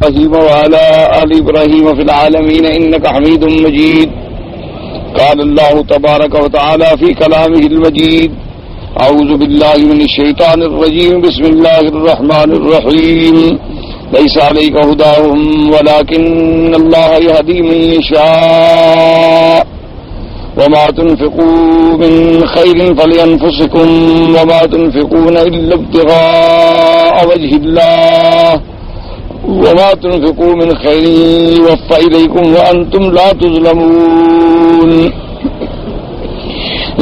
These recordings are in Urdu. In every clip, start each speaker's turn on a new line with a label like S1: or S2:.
S1: إبراهيم وعلى آل إبراهيم في العالمين إنك حميد مجيد. قال الله تبارك وتعالى في كلامه المجيد: أعوذ بالله من الشيطان الرجيم. بسم الله الرحمن الرحيم. ليس عليك هداهم ولكن الله يهدي من يشاء وما تنفقوا من خير فلأنفسكم وما تنفقون إلا ابتغاء وجه الله وما تنفقوا من خير يوفى إليكم وأنتم لا تظلمون.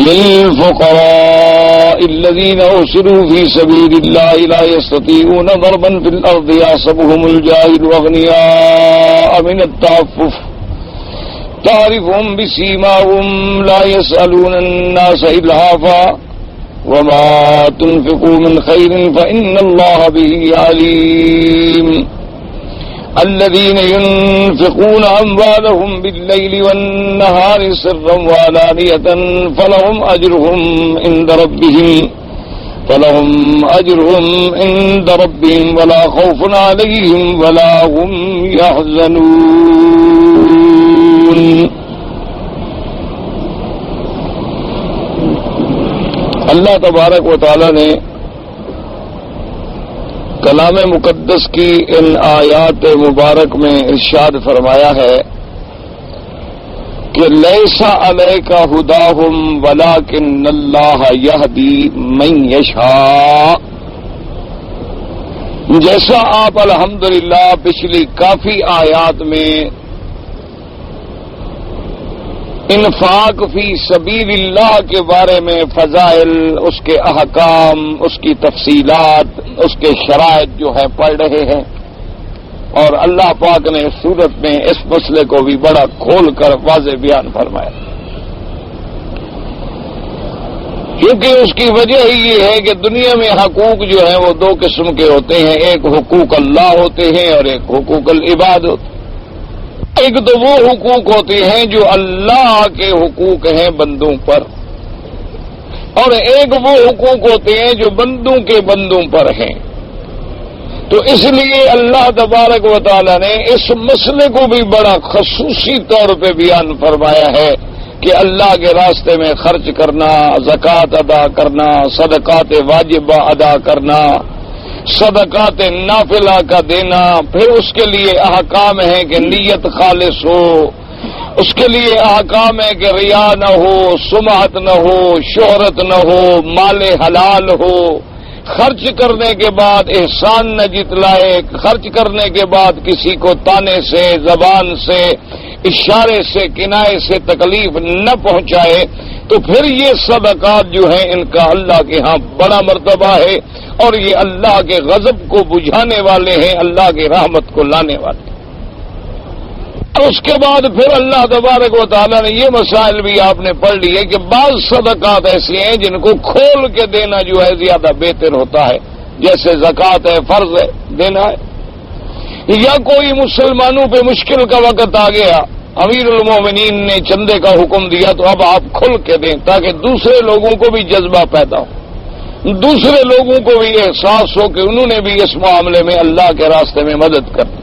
S1: للفقراء الذين أحصروا في سبيل الله لا يستطيعون ضربا في الأرض يحسبهم الجاهل أغنياء من التعفف تعرفهم بسيماهم لا يسألون الناس إلحافا وما تنفقوا من خير فإن الله به عليم. الذين ينفقون أموالهم بالليل والنهار سرا وعلانية فلهم أجرهم عند ربهم ولا خوف عليهم ولا هم يحزنون. اللہ تبارک و تعالی نے کلام مقدس کی ان آیات مبارک میں ارشاد فرمایا ہے کہ لیس علیک ہداہم ولکن اللہ یہدی من یشاء. جیسا آپ الحمدللہ پچھلی کافی آیات میں انفاق فی سبیل اللہ کے بارے میں فضائل، اس کے احکام، اس کی تفصیلات، اس کے شرائط جو ہے پڑھ رہے ہیں، اور اللہ پاک نے اس صورت میں اس مسئلے کو بھی بڑا کھول کر واضح بیان فرمایا، کیونکہ اس کی وجہ ہی یہ ہے کہ دنیا میں حقوق جو ہیں وہ دو قسم کے ہوتے ہیں. ایک حقوق اللہ ہوتے ہیں اور ایک حقوق العباد ہوتے ہیں. ایک تو وہ حقوق ہوتے ہیں جو اللہ کے حقوق ہیں بندوں پر، اور ایک وہ حقوق ہوتے ہیں جو بندوں کے بندوں پر ہیں. تو اس لیے اللہ تبارک و تعالی نے اس مسئلے کو بھی بڑا خصوصی طور پہ بیان فرمایا ہے کہ اللہ کے راستے میں خرچ کرنا، زکوٰۃ ادا کرنا، صدقات واجبہ ادا کرنا، صدقات نافلہ کا دینا، پھر اس کے لیے احکام ہے کہ نیت خالص ہو، اس کے لیے احکام ہے کہ ریا نہ ہو، سمعت نہ ہو، شہرت نہ ہو، مال حلال ہو، خرچ کرنے کے بعد احسان نہ جتلائے، خرچ کرنے کے بعد کسی کو تانے سے، زبان سے، اشارے سے، کنائے سے تکلیف نہ پہنچائے. تو پھر یہ صدقات جو ہیں ان کا اللہ کے ہاں بڑا مرتبہ ہے، اور یہ اللہ کے غضب کو بجھانے والے ہیں، اللہ کی رحمت کو لانے والے ہیں. اور اس کے بعد پھر اللہ تبارک و تعالیٰ نے یہ مسائل بھی آپ نے پڑھ لیے کہ بعض صدقات ایسی ہیں جن کو کھول کے دینا جو ہے زیادہ بہتر ہوتا ہے، جیسے زکوٰۃ ہے، فرض ہے دینا ہے. یا کوئی مسلمانوں پہ مشکل کا وقت آ گیا، امیر المومنین نے چندے کا حکم دیا، تو اب آپ کھل کے دیں تاکہ دوسرے لوگوں کو بھی جذبہ پیدا ہو، دوسرے لوگوں کو بھی احساس ہو کہ انہوں نے بھی اس معاملے میں اللہ کے راستے میں مدد کرنی.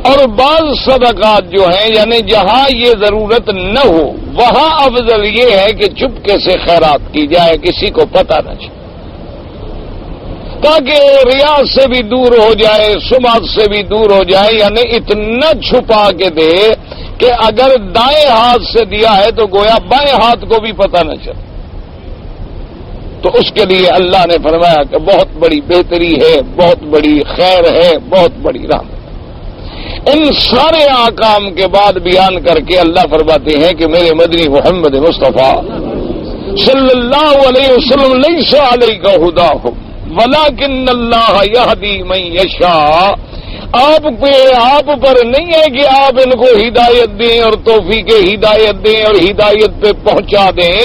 S1: اور بعض صدقات جو ہیں یعنی جہاں یہ ضرورت نہ ہو وہاں افضل یہ ہے کہ چپکے سے خیرات کی جائے، کسی کو پتہ نہ چلے، تاکہ ریاض سے بھی دور ہو جائے، سمعت سے بھی دور ہو جائے. یعنی اتنا چھپا کے دے کہ اگر دائیں ہاتھ سے دیا ہے تو گویا بائیں ہاتھ کو بھی پتہ نہ چلے. تو اس کے لیے اللہ نے فرمایا کہ بہت بڑی بہتری ہے، بہت بڑی خیر ہے، بہت بڑی رحمت. ان سارے احکام کے بعد بیان کر کے اللہ فرماتے ہیں کہ میرے مدنی محمد مصطفیٰ صلی اللہ علیہ وسلم لیس علیک ہداہم ولکن اللہ یہدی من یشاء. آپ پر نہیں ہے کہ آپ ان کو ہدایت دیں اور توفیق ہدایت دیں اور ہدایت پہ پہنچا دیں،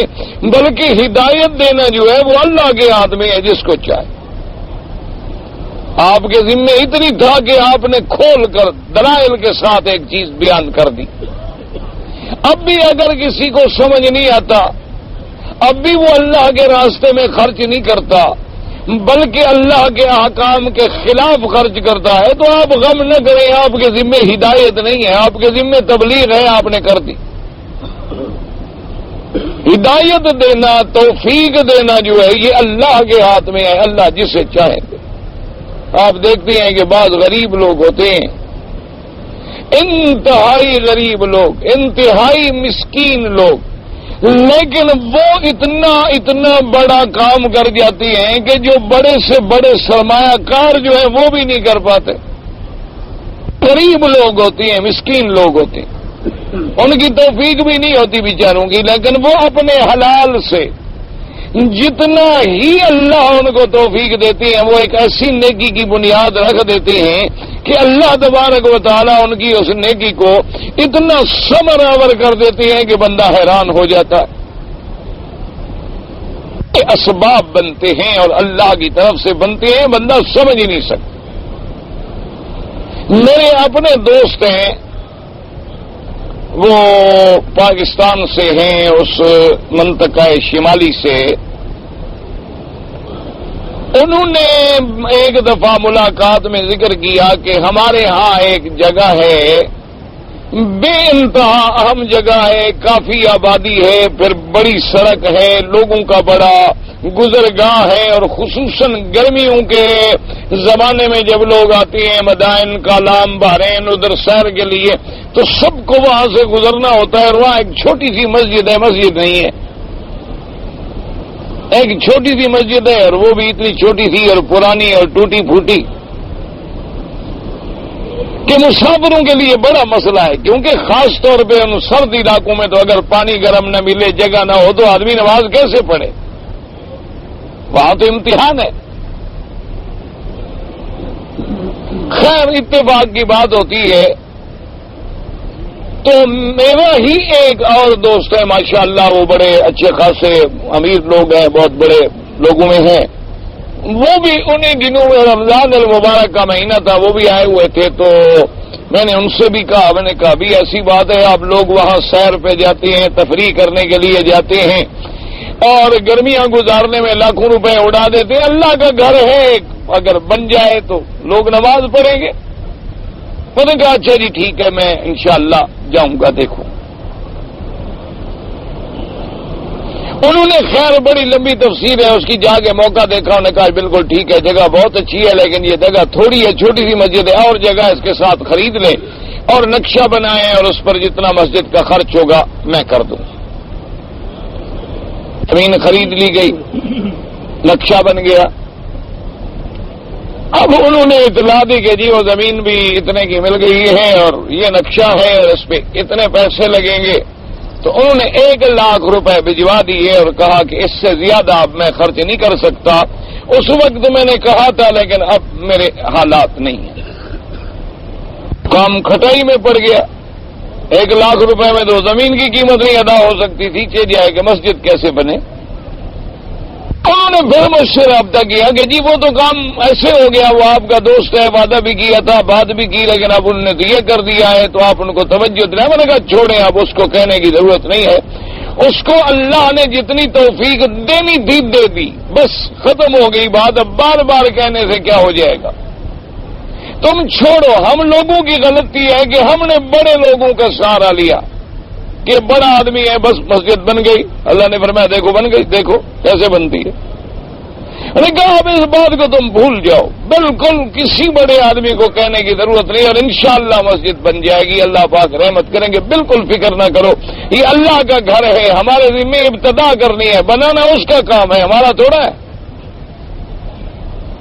S1: بلکہ ہدایت دینا جو ہے وہ اللہ کے ہاتھ میں ہے جس کو چاہے. آپ کے ذمے اتنی تھا کہ آپ نے کھول کر دلائل کے ساتھ ایک چیز بیان کر دی. اب بھی اگر کسی کو سمجھ نہیں آتا، اب بھی وہ اللہ کے راستے میں خرچ نہیں کرتا، بلکہ اللہ کے احکام کے خلاف خرچ کرتا ہے تو آپ غم نہ کریں، آپ کے ذمے ہدایت نہیں ہے، آپ کے ذمے تبلیغ ہے، آپ نے کر دی۔ ہدایت دینا، توفیق دینا جو ہے یہ اللہ کے ہاتھ میں ہے، اللہ جسے چاہے گے۔ آپ دیکھتے ہیں کہ بعض غریب لوگ ہوتے ہیں، انتہائی غریب لوگ، انتہائی مسکین لوگ، لیکن وہ اتنا بڑا کام کر جاتی ہیں کہ جو بڑے سے بڑے سرمایہ کار جو ہے وہ بھی نہیں کر پاتے۔ غریب لوگ ہوتے ہیں، مسکین لوگ ہوتے ہیں، ان کی توفیق بھی نہیں ہوتی بیچاروں کی، لیکن وہ اپنے حلال سے جتنا ہی اللہ ان کو توفیق دیتے ہیں وہ ایک ایسی نیکی کی بنیاد رکھ دیتے ہیں کہ اللہ تبارک و تعالیٰ ان کی اس نیکی کو اتنا ثمرآور کر دیتے ہیں کہ بندہ حیران ہو جاتا ہے۔ یہ اسباب بنتے ہیں اور اللہ کی طرف سے بنتے ہیں، بندہ سمجھ ہی نہیں سکتا۔ میرے اپنے دوست ہیں، وہ پاکستان سے ہیں، اس منطقہ شمالی سے۔ انہوں نے ایک دفعہ ملاقات میں ذکر کیا کہ ہمارے ہاں ایک جگہ ہے، بے انتہا اہم جگہ ہے، کافی آبادی ہے، پھر بڑی سڑک ہے، لوگوں کا بڑا گزرگاہ ہے، اور خصوصاً گرمیوں کے زمانے میں جب لوگ آتے ہیں مدائن کالام بحرین ادھر سیر کے لیے تو سب کو وہاں سے گزرنا ہوتا ہے، اور وہاں ایک چھوٹی سی مسجد ہے، مسجد نہیں ہے، ایک چھوٹی سی مسجد ہے، اور وہ بھی اتنی چھوٹی سی اور پرانی اور ٹوٹی پھوٹی کہ مسافروں کے لیے بڑا مسئلہ ہے، کیونکہ خاص طور پہ ان سرد علاقوں میں تو اگر پانی گرم نہ ملے، جگہ نہ ہو تو آدمی نماز کیسے پڑھے؟ وہاں تو امتحان ہے۔ خیر اتفاق کی بات ہوتی ہے تو میرا ہی ایک اور دوست ہے، ماشاءاللہ وہ بڑے اچھے خاصے امیر لوگ ہیں، بہت بڑے لوگوں میں ہیں، وہ بھی انہی دنوں میں رمضان المبارک کا مہینہ تھا، وہ بھی آئے ہوئے تھے، تو میں نے ان سے بھی کہا، میں نے کہا بھی ایسی بات ہے آپ لوگ وہاں سیر پہ جاتے ہیں، تفریح کرنے کے لیے جاتے ہیں اور گرمیاں گزارنے میں لاکھوں روپے اڑا دیتے ہیں، اللہ کا گھر ہے، اگر بن جائے تو لوگ نماز پڑھیں گے۔ انہوں نے کہا اچھا جی ٹھیک ہے، میں انشاءاللہ جاؤں گا، دیکھوں۔ انہوں نے خیر بڑی لمبی تفسیر ہے اس کی، جا کے موقع دیکھا، انہوں نے کہا بالکل ٹھیک ہے، جگہ بہت اچھی ہے، لیکن یہ جگہ تھوڑی ہے، چھوٹی سی مسجد ہے، اور جگہ اس کے ساتھ خرید لیں اور نقشہ بنائیں اور اس پر جتنا مسجد کا خرچ ہوگا میں کر دوں۔ زمین خرید لی گئی، نقشہ بن گیا۔ اب انہوں نے اطلاع دی کہ جی وہ زمین بھی اتنے کی مل گئی ہے اور یہ نقشہ ہے اور اس پہ اتنے پیسے لگیں گے، تو انہوں نے 1,00,000 روپے بھجوا دیے اور کہا کہ اس سے زیادہ اب میں خرچ نہیں کر سکتا۔ اس وقت میں نے کہا تھا لیکن اب میرے حالات نہیں ہیں، کام کھٹائی میں پڑ گیا۔ 1,00,000 روپے میں تو زمین کی قیمت نہیں ادا ہو سکتی تھی، چل جائے کہ مسجد کیسے بنے۔ انہوں نے پھر مجھ سے رابطہ کیا کہ جی وہ تو کام ایسے ہو گیا، وہ آپ کا دوست ہے، وعدہ بھی کیا تھا، بات بھی کی، لیکن اب انہوں نے تو یہ کر دیا ہے تو آپ ان کو توجہ دلائیں۔ میں نے کہا چھوڑیں، اب اس کو کہنے کی ضرورت نہیں ہے، اس کو اللہ نے جتنی توفیق دینی تھی دے دی، بس ختم ہو گئی بات، اب بار بار کہنے سے کیا ہو جائے گا؟ تم چھوڑو۔ ہم لوگوں کی غلطی ہے کہ ہم نے بڑے لوگوں کا سہارا لیا کہ بڑا آدمی ہے بس مسجد بن گئی، اللہ نے فرمایا دیکھو بن گئی، دیکھو کیسے بنتی ہے۔ میں نے کہا اب اس بات کو تم بھول جاؤ، بالکل کسی بڑے آدمی کو کہنے کی ضرورت نہیں، اور انشاءاللہ مسجد بن جائے گی، اللہ پاک رحمت کریں گے، بالکل فکر نہ کرو، یہ اللہ کا گھر ہے، ہمارے ذمہ ابتدا کرنی ہے، بنانا اس کا کام ہے، ہمارا تھوڑا ہے۔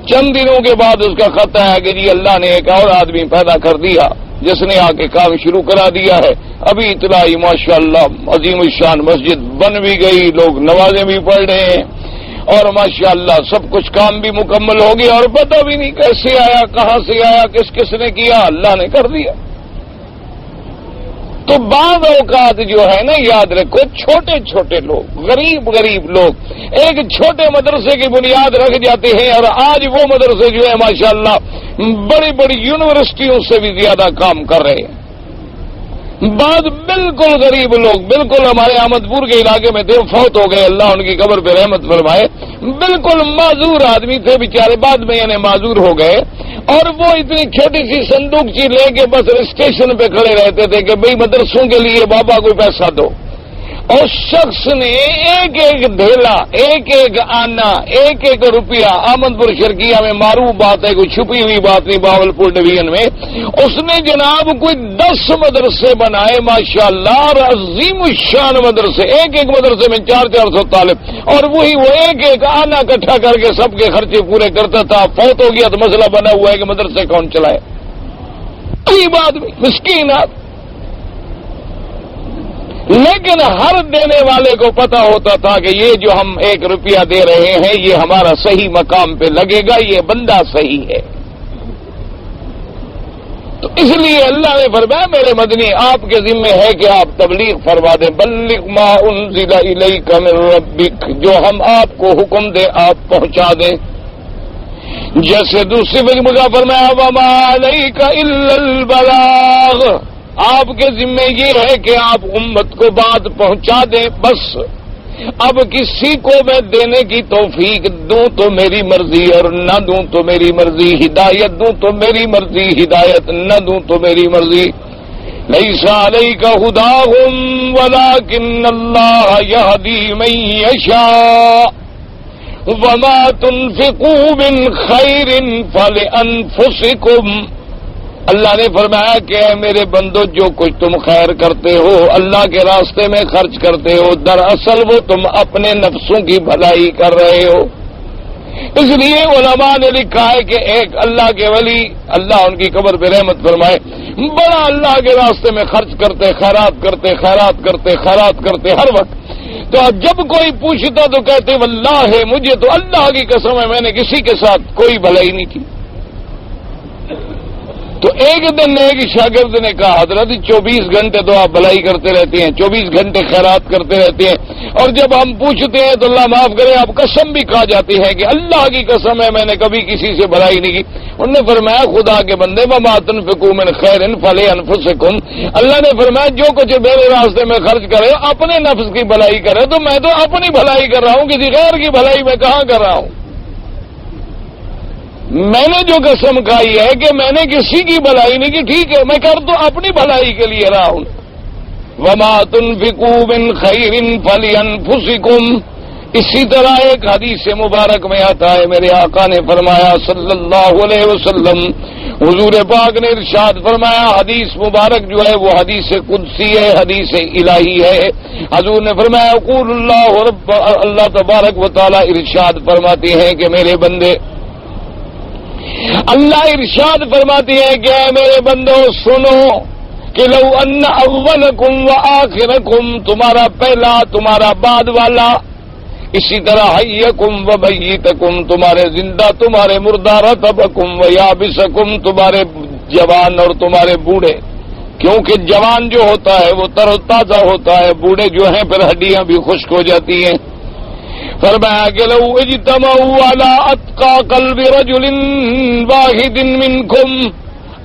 S1: چند دنوں کے بعد اس کا خط آیا کہ جی اللہ نے ایک اور آدمی پیدا کر دیا جس نے آ کے کام شروع کرا دیا ہے، ابھی اطلاع ماشاءاللہ عظیم الشان مسجد بن بھی گئی، لوگ نمازیں بھی پڑھ رہے ہیں، اور ماشاءاللہ سب کچھ کام بھی مکمل ہو گیا، اور پتہ بھی نہیں کیسے آیا، کہاں سے آیا، کس کس نے کیا، اللہ نے کر دیا۔ تو بعض اوقات جو ہے نا، یاد رکھو چھوٹے چھوٹے لوگ، غریب لوگ ایک چھوٹے مدرسے کی بنیاد رکھ جاتے ہیں، اور آج وہ مدرسے جو ہے ماشاءاللہ بڑی بڑی یونیورسٹیوں سے بھی زیادہ کام کر رہے ہیں۔ بعد بالکل غریب لوگ، بالکل ہمارے احمد پور کے علاقے میں تھے، فوت ہو گئے، اللہ ان کی قبر پہ رحمت فرمائے، بالکل معذور آدمی تھے بیچارے، بعد میں یعنی معذور ہو گئے، اور وہ اتنی چھوٹی سی صندوق چی لے کے بس اسٹیشن پہ کھڑے رہتے تھے کہ بھئی مدرسوں کے لیے بابا کوئی پیسہ دو، اور شخص نے ایک ایک ڈھیلا، ایک ایک آنا، ایک ایک روپیہ، احمد پور شرقیہ میں معروف بات ہے، کوئی چھپی ہوئی بات نہیں، باولپور ڈویژن میں اس نے جناب کوئی 10 مدرسے بنائے ماشاءاللہ، اور عظیم الشان مدرسے، ایک ایک مدرسے میں 400 طالب، اور وہی وہ ایک ایک آنا اکٹھا کر کے سب کے خرچے پورے کرتا تھا۔ فوت ہو گیا تو مسئلہ بنا ہوا ہے کہ مدرسے کون چلائے، غریب آدمی، مسکین آدمی، لیکن ہر دینے والے کو پتا ہوتا تھا کہ یہ جو ہم 1 روپیہ دے رہے ہیں یہ ہمارا صحیح مقام پہ لگے گا، یہ بندہ صحیح ہے۔ تو اس لیے اللہ نے فرمایا میرے مدنی آپ کے ذمہ ہے کہ آپ تبلیغ فرما دیں، بلغ ما انزل الیک من ربک، جو ہم آپ کو حکم دیں آپ پہنچا دیں۔ جیسے دوسری جگہ فرمایا وما علیک الا البلاغ، آپ کے ذمہ یہ ہے کہ آپ امت کو بات پہنچا دیں بس۔ اب کسی کو میں دینے کی توفیق دوں تو میری مرضی، اور نہ دوں تو میری مرضی، ہدایت دوں تو میری مرضی، ہدایت نہ دوں تو میری مرضی۔ لیس علیک ھداھم ولکن اللہ یہدی من یشاء وما تنفقوا من خیر فلانفسکم، اللہ نے فرمایا کہ اے میرے بندو جو کچھ تم خیر کرتے ہو، اللہ کے راستے میں خرچ کرتے ہو، دراصل وہ تم اپنے نفسوں کی بھلائی کر رہے ہو۔ اس لیے علماء نے لکھا ہے کہ ایک اللہ کے ولی، اللہ ان کی قبر پہ رحمت فرمائے، بڑا اللہ کے راستے میں خرچ کرتے، خیرات کرتے ہر وقت، تو جب کوئی پوچھتا تو کہتے واللہ مجھے تو اللہ کی قسم ہے میں نے کسی کے ساتھ کوئی بھلائی نہیں کی۔ تو ایک دن ایک شاگرد نے کہا حضرت 24 گھنٹے تو آپ بھلائی کرتے رہتے ہیں، 24 گھنٹے خیرات کرتے رہتے ہیں، اور جب ہم پوچھتے ہیں تو اللہ معاف کرے آپ قسم بھی کھا جاتی ہے کہ اللہ کی قسم ہے میں نے کبھی کسی سے بھلائی نہیں کی۔ انہوں نے فرمایا خدا کے بندے وما تنفقوا من خیر فلانفسکم، اللہ نے فرمایا جو کچھ میرے راستے میں خرچ کرے اپنے نفس کی بھلائی کرے، تو میں تو اپنی بھلائی کر رہا ہوں، کسی غیر کی بھلائی میں کہاں کر رہا ہوں۔ میں نے جو قسم کھائی ہے کہ میں نے کسی کی بھلائی نہیں کی، ٹھیک ہے میں کر تو اپنی بھلائی کے لیے رہا ہوں۔ وما تنفقوا من خیر فلانفسکم، اسی طرح ایک حدیث مبارک میں آتا ہے میرے آقا نے فرمایا صلی اللہ علیہ وسلم، حضور پاک نے ارشاد فرمایا، حدیث مبارک جو ہے وہ حدیث قدسی ہے، حدیث الہی ہے۔ حضور نے فرمایا یقول اللہ تبارک و تعالی ارشاد فرماتے ہیں کہ میرے بندے، اللہ ارشاد فرماتی ہے کہ اے میرے بندو سنو کہ لو ان اولکم وآخرکم، تمہارا پہلا تمہارا بعد والا، اسی طرح حیکم ومیتکم، تمہارے زندہ تمہارے مردہ، رطبکم ویابسکم، تمہارے جوان اور تمہارے بوڑھے، کیونکہ جوان جو ہوتا ہے وہ تر و تازہ ہوتا ہے، بوڑھے جو ہیں پھر ہڈیاں بھی خشک ہو جاتی ہیں۔ فرمایا کہ لو اجتمعوا علی اتقى قلب رجل واحد منکم،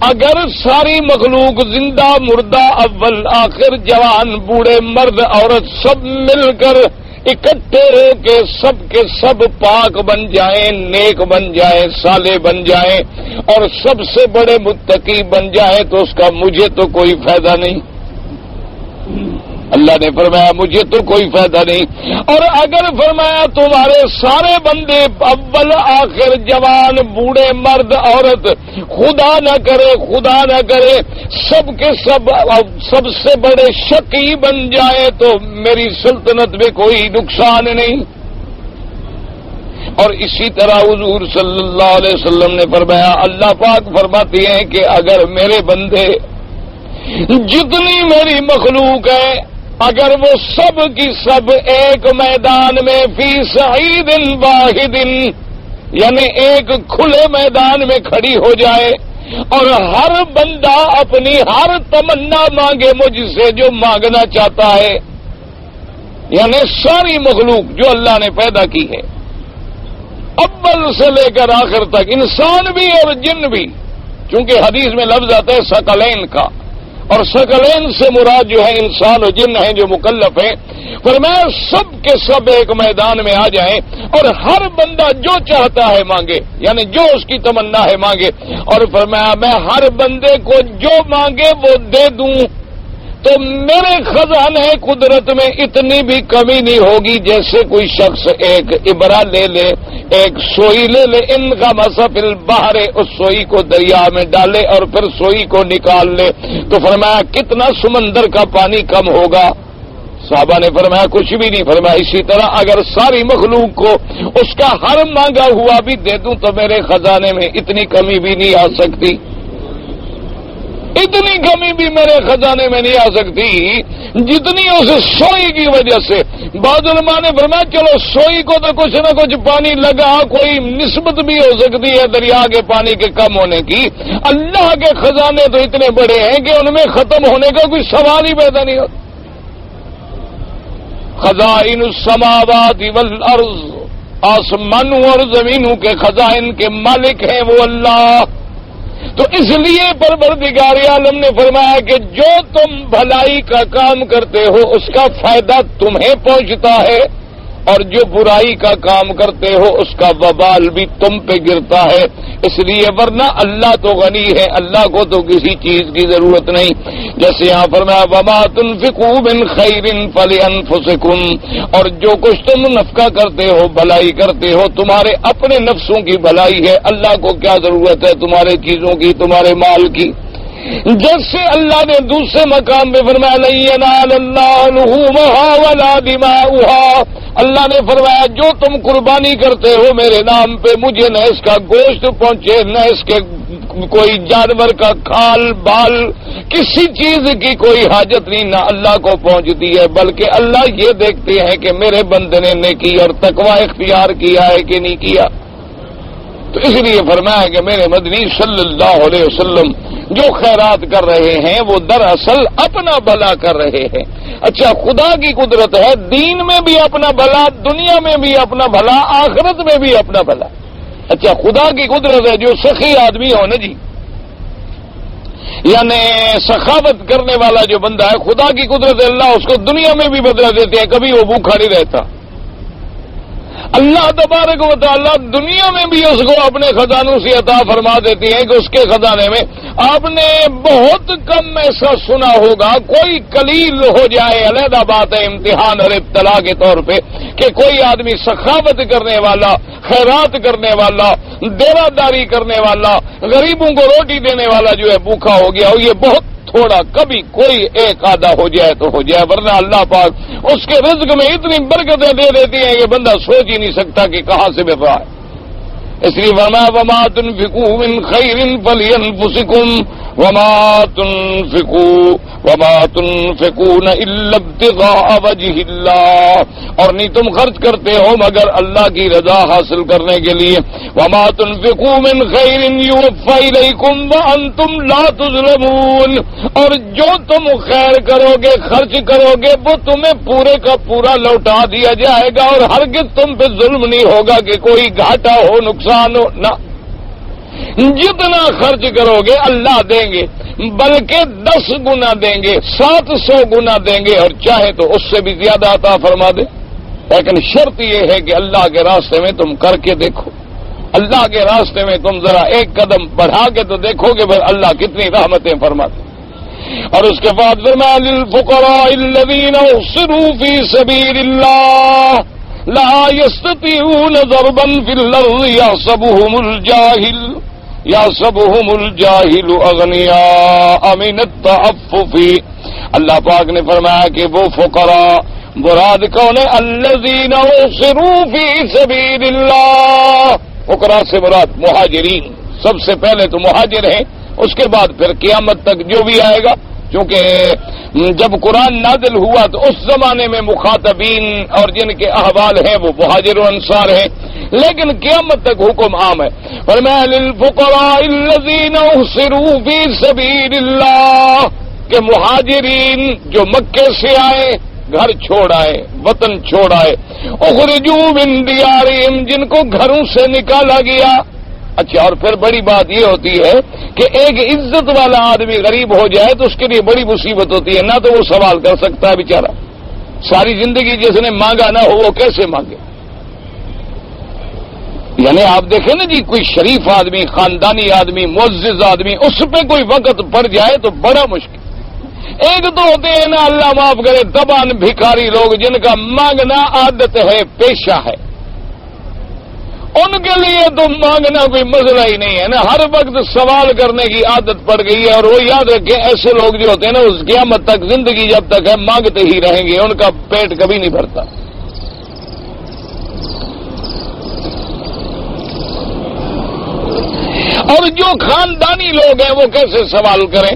S1: اگر ساری مخلوق زندہ مردہ اول آخر جوان بوڑھے مرد عورت سب مل کر اکٹھے ہو کے سب پاک بن جائیں، نیک بن جائیں، صالح بن جائیں، اور سب سے بڑے متقی بن جائیں، تو اس کا مجھے تو کوئی فائدہ نہیں۔ اللہ نے فرمایا مجھے تو کوئی فائدہ نہیں، اور اگر فرمایا تمہارے سارے بندے اول آخر جوان بوڑھے مرد عورت خدا نہ کرے سب کے سب سے بڑے شقی بن جائے تو میری سلطنت میں کوئی نقصان نہیں۔ اور اسی طرح حضور صلی اللہ علیہ وسلم نے فرمایا، اللہ پاک فرماتے ہیں کہ اگر میرے بندے جتنی میری مخلوق ہے اگر وہ سب کی سب ایک میدان میں فی صعید واحد، یعنی ایک کھلے میدان میں کھڑی ہو جائے اور ہر بندہ اپنی ہر تمنا مانگے مجھ سے جو مانگنا چاہتا ہے، یعنی ساری مخلوق جو اللہ نے پیدا کی ہے اول سے لے کر آخر تک، انسان بھی اور جن بھی، چونکہ حدیث میں لفظ آتا ہے ثقلین کا، اور ثقلین سے مراد جو ہے انسان و جن ہیں جو مکلف ہیں، فرمایا سب کے سب ایک میدان میں آ جائیں اور ہر بندہ جو چاہتا ہے مانگے، یعنی جو اس کی تمنا ہے مانگے، اور فرمایا میں ہر بندے کو جو مانگے وہ دے دوں، تو میرے خزانے قدرت میں اتنی بھی کمی نہیں ہوگی جیسے کوئی شخص ایک ابرا لے لے، ایک سوئی لے لے، ان کا مسفل باہر اس سوئی کو دریا میں ڈالے اور پھر سوئی کو نکال لے، تو فرمایا کتنا سمندر کا پانی کم ہوگا؟ صحابہ نے فرمایا کچھ بھی نہیں۔ فرمایا اسی طرح اگر ساری مخلوق کو اس کا ہر مانگا ہوا بھی دے دوں تو میرے خزانے میں اتنی کمی بھی نہیں آ سکتی، اتنی کمی بھی میرے خزانے میں نہیں آ سکتی جتنی اس سوئی کی وجہ سے۔ بعض علماء نے فرمایا چلو سوئی کو تو کچھ نہ کچھ پانی لگا، کوئی نسبت بھی ہو سکتی ہے دریا کے پانی کے کم ہونے کی، اللہ کے خزانے تو اتنے بڑے ہیں کہ ان میں ختم ہونے کا کوئی سوال ہی پیدا نہیں ہوتا۔ خزائن السماوات والارض، آسمانوں اور زمینوں کے خزائن کے مالک ہیں وہ اللہ۔ تو اس لیے پروردگار عالم نے فرمایا کہ جو تم بھلائی کا کام کرتے ہو اس کا فائدہ تمہیں پہنچتا ہے، اور جو برائی کا کام کرتے ہو اس کا وبال بھی تم پہ گرتا ہے۔ اس لیے ورنہ اللہ تو غنی ہے، اللہ کو تو کسی چیز کی ضرورت نہیں۔ جیسے یہاں فرمایا وما تنفقوا من خیر فلانفسکم، اور جو کچھ تم نفقہ کرتے ہو، بھلائی کرتے ہو، تمہارے اپنے نفسوں کی بھلائی ہے، اللہ کو کیا ضرورت ہے تمہارے چیزوں کی، تمہارے مال کی۔ جیسے اللہ نے دوسرے مقام پہ فرمایا لن ینال اللہ لحومہا ولا دماؤہا، اللہ نے فرمایا جو تم قربانی کرتے ہو میرے نام پہ، مجھے نہ اس کا گوشت پہنچے، نہ اس کے کوئی جانور کا کھال بال، کسی چیز کی کوئی حاجت نہیں، نہ اللہ کو پہنچتی ہے، بلکہ اللہ یہ دیکھتے ہیں کہ میرے بندے نے نیکی اور تقوی اختیار کیا ہے کہ نہیں کیا۔ تو اس لیے فرمایا کہ میرے مدنی صلی اللہ علیہ وسلم جو خیرات کر رہے ہیں وہ دراصل اپنا بھلا کر رہے ہیں۔ اچھا خدا کی قدرت ہے، دین میں بھی اپنا بھلا، دنیا میں بھی اپنا بھلا، آخرت میں بھی اپنا بھلا۔ اچھا خدا کی قدرت ہے جو سخی آدمی ہو نا جی، یعنی سخاوت کرنے والا جو بندہ ہے، خدا کی قدرت ہے اللہ اس کو دنیا میں بھی بدلا دیتے ہیں، کبھی وہ بھوکھا نہیں رہتا۔ اللہ تبارک و تعالیٰ دنیا میں بھی اس کو اپنے خزانوں سے عطا فرما دیتی ہیں کہ اس کے خزانے میں آپ نے بہت کم ایسا سنا ہوگا، کوئی قلیل ہو جائے، علیحدہ بات ہے امتحان اور ابتلا کے طور پہ، کہ کوئی آدمی سخاوت کرنے والا، خیرات کرنے والا، دیوہ داری کرنے والا، غریبوں کو روٹی دینے والا جو ہے بھوکا ہو گیا ہو، یہ بہت تھوڑا، کبھی کوئی ایک آدھا ہو جائے تو ہو جائے، ورنہ اللہ پاک اس کے رزق میں اتنی برکتیں دے دیتی ہیں کہ بندہ سوچ ہی نہیں سکتا کہ کہاں سے مل رہا ہے۔ اس لیے فرمایا وما تنفقوا من خیر فلانفسکم وما تنفقون الا ابتغاء وجہ اللہ، اور نہیں تم خرچ کرتے ہو مگر اللہ کی رضا حاصل کرنے کے لیے۔ وما تنفقوا من خیر یوفى الیکم وانتم لا تظلمون، اور جو تم خیر کرو گے، خرچ کرو گے، وہ تمہیں پورے کا پورا لوٹا دیا جائے گا، اور ہرگز تم پہ ظلم نہیں ہوگا کہ کوئی گھاٹا ہو، نقصان ہو، نہ۔ جتنا خرچ کرو گے اللہ دیں گے، بلکہ 10 گنا دیں گے، 700 گنا دیں گے، اور چاہے تو اس سے بھی زیادہ عطا فرما دے، لیکن شرط یہ ہے کہ اللہ کے راستے میں تم کر کے دیکھو، اللہ کے راستے میں تم ذرا ایک قدم بڑھا کے تو دیکھو گے پھر اللہ کتنی رحمتیں فرماتے۔ اور اس کے بعد فرمایا للفقراء الذین احصروا فی سبیل اللہ لا يستطيعون ضربا في الارض يحسبهم الجاهل اغنياء من التعفف۔ اللہ پاک نے فرمایا کہ وہ فقراء مراد کون ہے؟ الذین احصروا فی سبیل اللہ، فقراء سے مراد مہاجرین، سب سے پہلے تو مہاجر ہیں، اس کے بعد پھر قیامت تک جو بھی آئے گا، کیونکہ جب قرآن نازل ہوا تو اس زمانے میں مخاطبین اور جن کے احوال ہیں وہ مہاجر و انصار ہیں، لیکن قیامت تک حکم عام ہے۔ فرمایا للفقراء الذین احصروا فی سبیل اللہ، کہ مہاجرین جو مکے سے آئے، گھر چھوڑ آئے، وطن چھوڑ آئے، اخرجوا من دیارہم، جن کو گھروں سے نکالا گیا، اچھا، اور پھر بڑی بات یہ ہوتی ہے کہ ایک عزت والا آدمی غریب ہو جائے تو اس کے لیے بڑی مصیبت ہوتی ہے، نہ تو وہ سوال کر سکتا ہے بیچارہ، ساری زندگی جس نے مانگا نہ ہو وہ کیسے مانگے؟ یعنی آپ دیکھیں نا جی، کوئی شریف آدمی، خاندانی آدمی، معزز آدمی، اس پہ کوئی وقت پڑ جائے تو بڑا مشکل۔ ایک تو ہوتے ہیں نا، اللہ معاف کرے، زبان بھکاری لوگ جن کا مانگنا عادت ہے، پیشہ ہے، ان کے لیے تو مانگنا کوئی مسئلہ ہی نہیں ہے نا، ہر وقت سوال کرنے کی عادت پڑ گئی ہے۔ اور وہ یاد رکھیں، ایسے لوگ جو ہوتے ہیں نا، اس قیامت تک زندگی جب تک ہے مانگتے ہی رہیں گے، ان کا پیٹ کبھی نہیں بھرتا۔ اور جو خاندانی لوگ ہیں وہ کیسے سوال کریں؟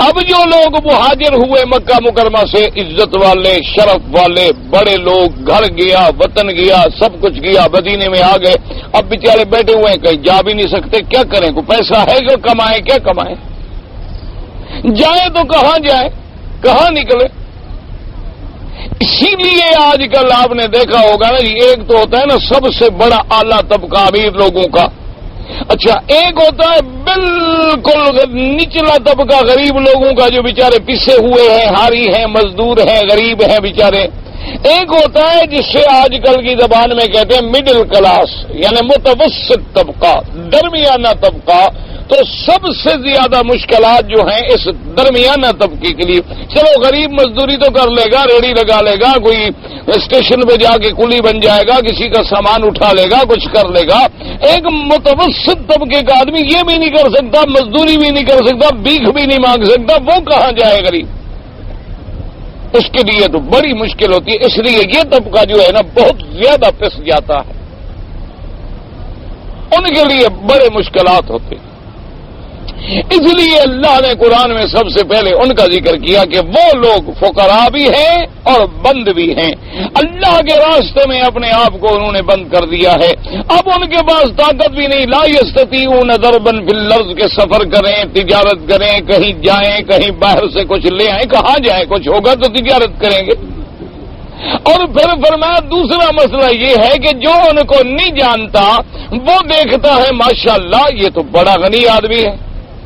S1: اب جو لوگ مہاجر ہوئے مکہ مکرمہ سے، عزت والے، شرف والے، بڑے لوگ، گھر گیا، وطن گیا، سب کچھ گیا، مدینے میں آ گئے، اب بیچارے بیٹھے ہوئے ہیں، کہیں جا بھی نہیں سکتے، کیا کریں؟ کوئی پیسہ ہے جو کمائیں؟ کیا کمائیں؟ جائیں تو کہاں جائیں؟ کہاں نکلے؟ اسی لیے آج کل آپ نے دیکھا ہوگا نا جی، ایک تو ہوتا ہے نا سب سے بڑا اعلیٰ طبقہ امیر لوگوں کا، اچھا ایک ہوتا ہے بالکل نچلا طبقہ غریب لوگوں کا، جو بیچارے پسے ہوئے ہیں، ہاری ہیں، مزدور ہیں، غریب ہیں بیچارے۔ ایک ہوتا ہے جس سے آج کل کی زبان میں کہتے ہیں مڈل کلاس، یعنی متوسط طبقہ، درمیانہ طبقہ۔ تو سب سے زیادہ مشکلات جو ہیں اس درمیانہ طبقے کے لیے۔ چلو غریب مزدوری تو کر لے گا، ریڑھی لگا لے گا، کوئی اسٹیشن پہ جا کے کلی بن جائے گا، کسی کا سامان اٹھا لے گا، کچھ کر لے گا۔ ایک متوسط طبقے کا آدمی یہ بھی نہیں کر سکتا، مزدوری بھی نہیں کر سکتا، بھیک بھی نہیں مانگ سکتا، وہ کہاں جائے غریب؟ اس کے لیے تو بڑی مشکل ہوتی ہے۔ اس لیے یہ طبقہ جو ہے نا بہت زیادہ پس جاتا ہے، ان کے لیے بڑے مشکلات ہوتے ہیں۔ اس لیے اللہ نے قرآن میں سب سے پہلے ان کا ذکر کیا کہ وہ لوگ فقراء بھی ہیں اور بند بھی ہیں، اللہ کے راستے میں اپنے آپ کو انہوں نے بند کر دیا ہے۔ اب ان کے پاس طاقت بھی نہیں، لا یستطیعون ضربا فی الارض کے سفر کریں، تجارت کریں، کہیں جائیں، کہیں باہر سے کچھ لے آئیں، کہاں جائیں؟ کچھ ہوگا تو تجارت کریں گے۔ اور پھر فرمایا دوسرا مسئلہ یہ ہے کہ جو ان کو نہیں جانتا وہ دیکھتا ہے ماشاءاللہ یہ تو بڑا غنی آدمی ہے،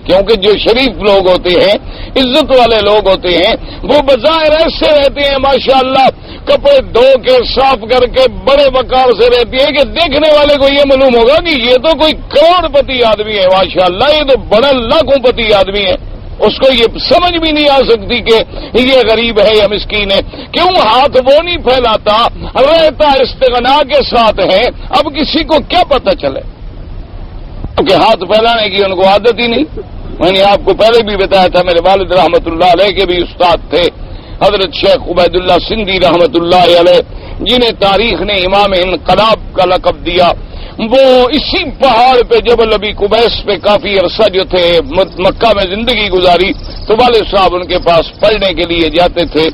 S1: کیونکہ جو شریف لوگ ہوتے ہیں، عزت والے لوگ ہوتے ہیں، وہ بظاہر ایسے رہتے ہیں ماشاءاللہ، کپڑے دھو کے صاف کر کے بڑے وقار سے رہتی ہے کہ دیکھنے والے کو یہ معلوم ہوگا کہ یہ تو کوئی کروڑ پتی آدمی ہے، ماشاءاللہ یہ تو بڑا لاکھوں پتی آدمی ہے۔ اس کو یہ سمجھ بھی نہیں آ سکتی کہ یہ غریب ہے یا مسکین ہے، کیوں ہاتھ وہ نہیں پھیلاتا، رہتا استغنا کے ساتھ ہے۔ اب کسی کو کیا پتہ چلے کہ ہاتھ پھیلانے کی ان کو عادت ہی نہیں۔ میں نے آپ کو پہلے بھی بتایا تھا، میرے والد رحمت اللہ علیہ کے بھی استاد تھے، حضرت شیخ عبید اللہ سندھی رحمت اللہ علیہ، جنہیں تاریخ نے امام انقلاب کا لقب دیا۔ وہ اسی پہاڑ پہ جبل ابی قبیس پہ کافی عرصہ جو تھے مکہ میں زندگی گزاری، تو والد صاحب ان کے پاس پڑھنے کے لیے جاتے تھے،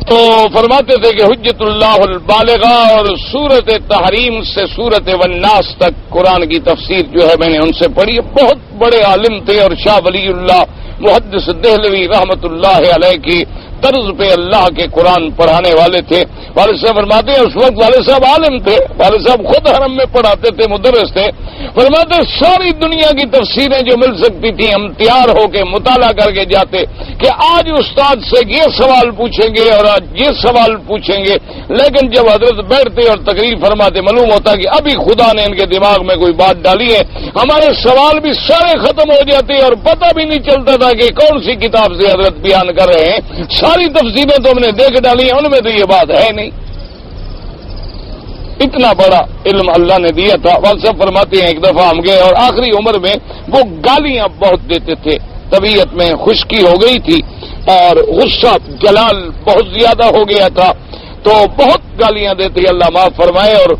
S1: تو فرماتے تھے کہ حجت اللہ البالغہ اور سورت تحریم سے سورت والناس تک قرآن کی تفسیر جو ہے میں نے ان سے پڑھی۔ بہت بڑے عالم تھے، اور شاہ ولی اللہ محدث دہلوی رحمت اللہ علیہ کی طرز پہ اللہ کے قرآن پڑھانے والے تھے۔ والد صاحب فرماتے ہیں اس وقت والد صاحب عالم تھے، والد صاحب خود حرم میں پڑھاتے تھے، مدرس تھے۔ فرماتے ساری دنیا کی تفسیریں جو مل سکتی تھیں ہم تیار ہو کے مطالعہ کر کے جاتے کہ آج استاد سے یہ سوال پوچھیں گے اور آج یہ سوال پوچھیں گے، لیکن جب حضرت بیٹھتے اور تقریر فرماتے معلوم ہوتا کہ ابھی خدا نے ان کے دماغ میں کوئی بات ڈالی ہے، ہمارے سوال بھی سارے ختم ہو جاتے اور پتہ بھی نہیں چلتا تھا کہ کون سی کتاب سے حضرت بیان کر رہے ہیں، ساری تفسیریں تو ہم نے دیکھ ڈالی ہیں، ان میں تو یہ بات ہے نہیں۔ اتنا بڑا علم اللہ نے دیا تھا۔ والد صاحب فرماتے ہیں ایک دفعہ ہم گئے اور آخری عمر میں وہ گالیاں بہت دیتے تھے، طبیعت میں خشکی ہو گئی تھی اور غصہ جلال بہت زیادہ ہو گیا تھا، تو بہت گالیاں دیتے، اللہ معاف فرمائے، اور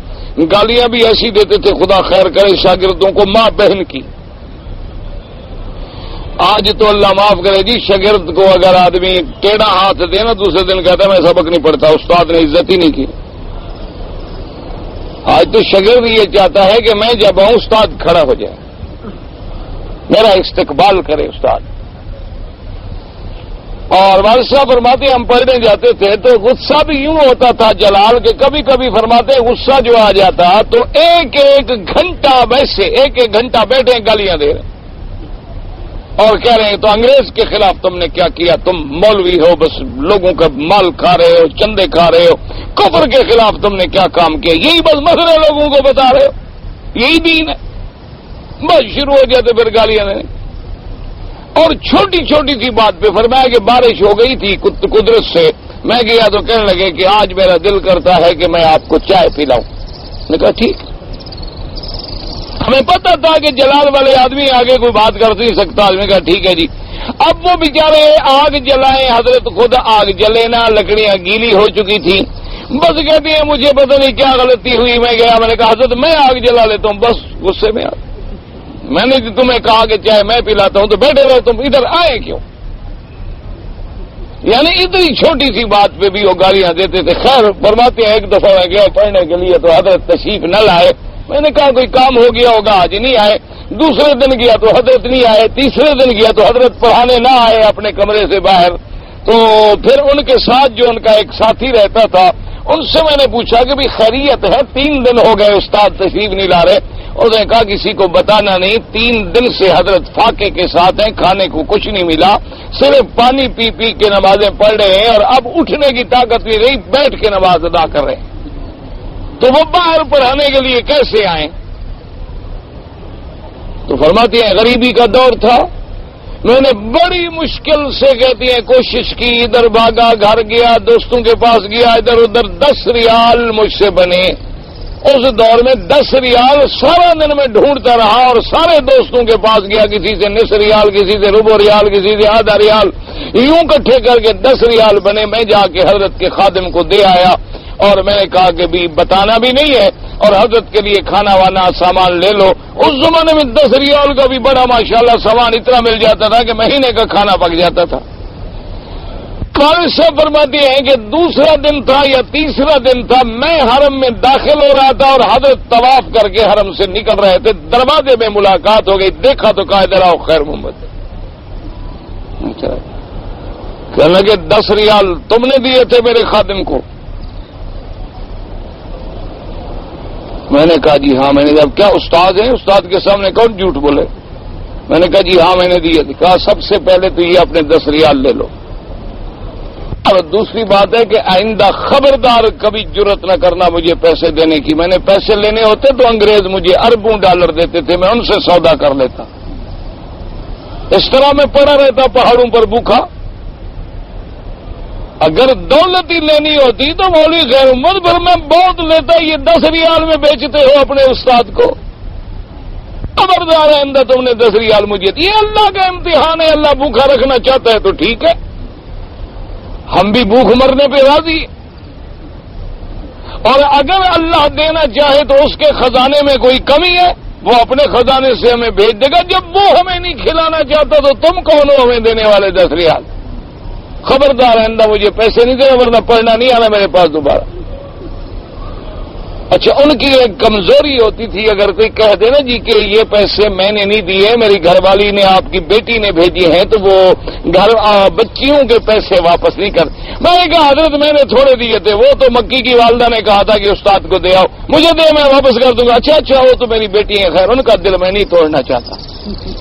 S1: گالیاں بھی ایسی دیتے تھے خدا خیر کرے شاگردوں کو ماں بہن کی۔ آج تو اللہ معاف کرے جی، شاگرد کو اگر آدمی ٹیڑھا ہاتھ دے نا دوسرے دن کہتا ہے میں سبق نہیں پڑھتا، استاد نے عزت ہی نہیں کی۔ آج تو شاگرد یہ چاہتا ہے کہ میں جب آؤں استاد کھڑا ہو جائے، میرا استقبال کرے استاد۔ اور والد صاحب فرماتے ہیں ہم پڑھنے جاتے تھے تو غصہ بھی یوں ہوتا تھا جلال کے کبھی کبھی فرماتے ہیں غصہ جو آ جاتا تو ایک ایک گھنٹہ ویسے ایک ایک گھنٹہ بیٹھے گالیاں دے رہے اور کہہ رہے ہیں تو انگریز کے خلاف تم نے کیا کیا، تم مولوی ہو بس لوگوں کا مال کھا رہے ہو، چندے کھا رہے ہو، کفر کے خلاف تم نے کیا کام کیا، یہی بس مسئلے لوگوں کو بتا رہے ہو، یہی دین ہے۔ بس شروع ہو جاتے پھر گالیاں دینے۔ اور چھوٹی چھوٹی سی بات پہ فرمایا کہ بارش ہو گئی تھی قدرت سے، میں گیا تو کہنے لگے کہ آج میرا دل کرتا ہے کہ میں آپ کو چائے پلاؤں۔ میں نے کہا ٹھیک۔ ہمیں پتا تھا کہ جلال والے آدمی آگے کوئی بات کر نہیں سکتا، آدمی کہا ٹھیک ہے جی۔ اب وہ بیچارے آگ جلائیں، حضرت خود آگ جلے نا، لکڑیاں گیلی ہو چکی تھی، بس کہتی ہیں مجھے پتہ نہیں کیا غلطی ہوئی، میں گیا، میں نے کہا حضرت میں آگ جلا لیتا ہوں، بس غصے میں میں نے تمہیں کہا کہ چائے میں پلاتا ہوں تو بیٹھے رہو، تم ادھر آئے کیوں؟ یعنی اتنی چھوٹی سی بات پہ بھی وہ گالیاں دیتے تھے۔ خیر فرماتے ہیں ایک دفعہ میں گیا پڑھنے کے لیے تو حضرت تشریف نہ لائے، میں نے کہا کوئی کام ہو گیا ہوگا آج نہیں آئے، دوسرے دن گیا تو حضرت نہیں آئے، تیسرے دن گیا تو حضرت پڑھانے نہ آئے اپنے کمرے سے باہر۔ تو پھر ان کے ساتھ جو ان کا ایک ساتھی رہتا تھا ان سے میں نے پوچھا کہ بھی خیریت ہے، 3 دن ہو گئے استاد تشریف نہیں لا رہے، اس نے کہا کسی کو بتانا نہیں، 3 دن سے حضرت فاقے کے ساتھ ہیں، کھانے کو کچھ نہیں ملا، صرف پانی پی پی کے نمازیں پڑھ رہے ہیں اور اب اٹھنے کی طاقت نہیں رہی، بیٹھ کے نماز ادا کر رہے ہیں، تو وہ باہر پڑھانے کے لیے کیسے آئیں؟ تو فرماتی ہیں غریبی کا دور تھا، میں نے بڑی مشکل سے کہتی ہیں کوشش کی، ادھر بھاگا، گھر گیا، دوستوں کے پاس گیا، ادھر ادھر 10 ریال مجھ سے بنے۔ اس دور میں 10 ریال سارا دن میں ڈھونڈتا رہا اور سارے دوستوں کے پاس گیا، کسی سے نصف ریال، کسی سے ربع ریال، کسی سے آدھا ریال، یوں کٹھے کر کے 10 ریال بنے۔ میں جا کے حضرت کے خادم کو دے آیا اور میں نے کہا کہ بھی بتانا بھی نہیں ہے اور حضرت کے لیے کھانا وانا سامان لے لو۔ اس زمانے میں 10 ریال کا بھی بڑا ماشاءاللہ سامان اتنا مل جاتا تھا کہ مہینے کا کھانا پک جاتا تھا۔ والد صاحب فرماتے ہیں کہ دوسرا دن تھا یا تیسرا دن تھا، میں حرم میں داخل ہو رہا تھا اور حضرت طواف کر کے حرم سے نکل رہے تھے، دروازے میں ملاقات ہو گئی، دیکھا تو کہا ادھر آؤ خیر محمد۔ کہنے لگے 10 ریال تم نے دیے تھے میرے خادم کو؟ میں نے کہا جی ہاں، میں نے کہا کیا استاد ہیں؟ استاد کے سامنے کون جھوٹ بولے؟ میں نے کہا جی ہاں میں نے دیے تھے۔ کہا سب سے پہلے تو یہ اپنے 10 ریال لے لو، اور دوسری بات ہے کہ آئندہ خبردار کبھی جرت نہ کرنا مجھے پیسے دینے کی۔ میں نے پیسے لینے ہوتے تو انگریز مجھے اربوں ڈالر دیتے تھے، میں ان سے سودا کر لیتا، اس طرح میں پڑا رہتا پہاڑوں پر بھوکا۔ اگر دولت ہی لینی ہوتی تو مولوی خیر محمد پھر میں بہت لیتا، یہ 10 ریال میں بیچتے ہو اپنے استاد کو، خبردار آئندہ تم نے 10 ریال مجھے دی۔ یہ اللہ کا امتحان ہے، اللہ بھوکا رکھنا چاہتا ہے تو ٹھیک ہے، ہم بھی بھوک مرنے پہ راضی، اور اگر اللہ دینا چاہے تو اس کے خزانے میں کوئی کمی ہے وہ اپنے خزانے سے ہمیں بھیج دے گا۔ جب وہ ہمیں نہیں کھلانا چاہتا تو تم کون ہو ہمیں دینے والے 10 ریال؟ خبردار آئندہ مجھے پیسے نہیں دینا ورنہ پڑھنا نہیں آنا میرے پاس دوبارہ۔ اچھا ان کی ایک کمزوری ہوتی تھی، اگر کوئی کہہ دے نا جی کہ یہ پیسے میں نے نہیں دیے، میری گھر والی نے، آپ کی بیٹی نے بھیجی ہیں، تو وہ گھر بچیوں کے پیسے واپس نہیں کر۔ میں نے کہا حضرت میں نے تھوڑے دیے تھے، وہ تو مکی کی والدہ نے کہا تھا کہ استاد کو دے آؤ، مجھے دے میں واپس کر دوں گا۔ اچھا وہ تو میری بیٹی ہے، خیر ان کا دل میں نہیں توڑنا چاہتا،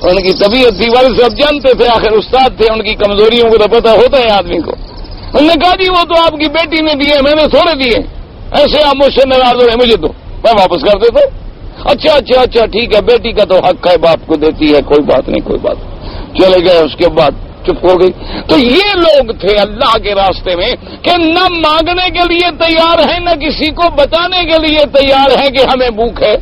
S1: ان کی طبیعت تھی، والد صاحب جانتے تھے آخر استاد تھے، ان کی کمزوریوں کو تو پتہ ہوتا ہے آدمی کو۔ انہوں نے کہا جی وہ تو آپ کی بیٹی نے دیے، میں نے تھوڑے دیے، ایسے آپ مجھ سے ناراض ہو رہے ہیں، مجھے دو، میں واپس کر دیتا ہوں۔ اچھا ٹھیک ہے، بیٹی کا تو حق ہے، باپ کو دیتی ہے، کوئی بات نہیں کوئی بات نہیں۔ چلے گئے، اس کے بعد چپ ہو گئی۔ تو یہ لوگ تھے اللہ کے راستے میں کہ نہ مانگنے کے لیے تیار ہیں، نہ کسی کو بتانے کے لیے تیار ہیں کہ ہمیں بھوک ہے،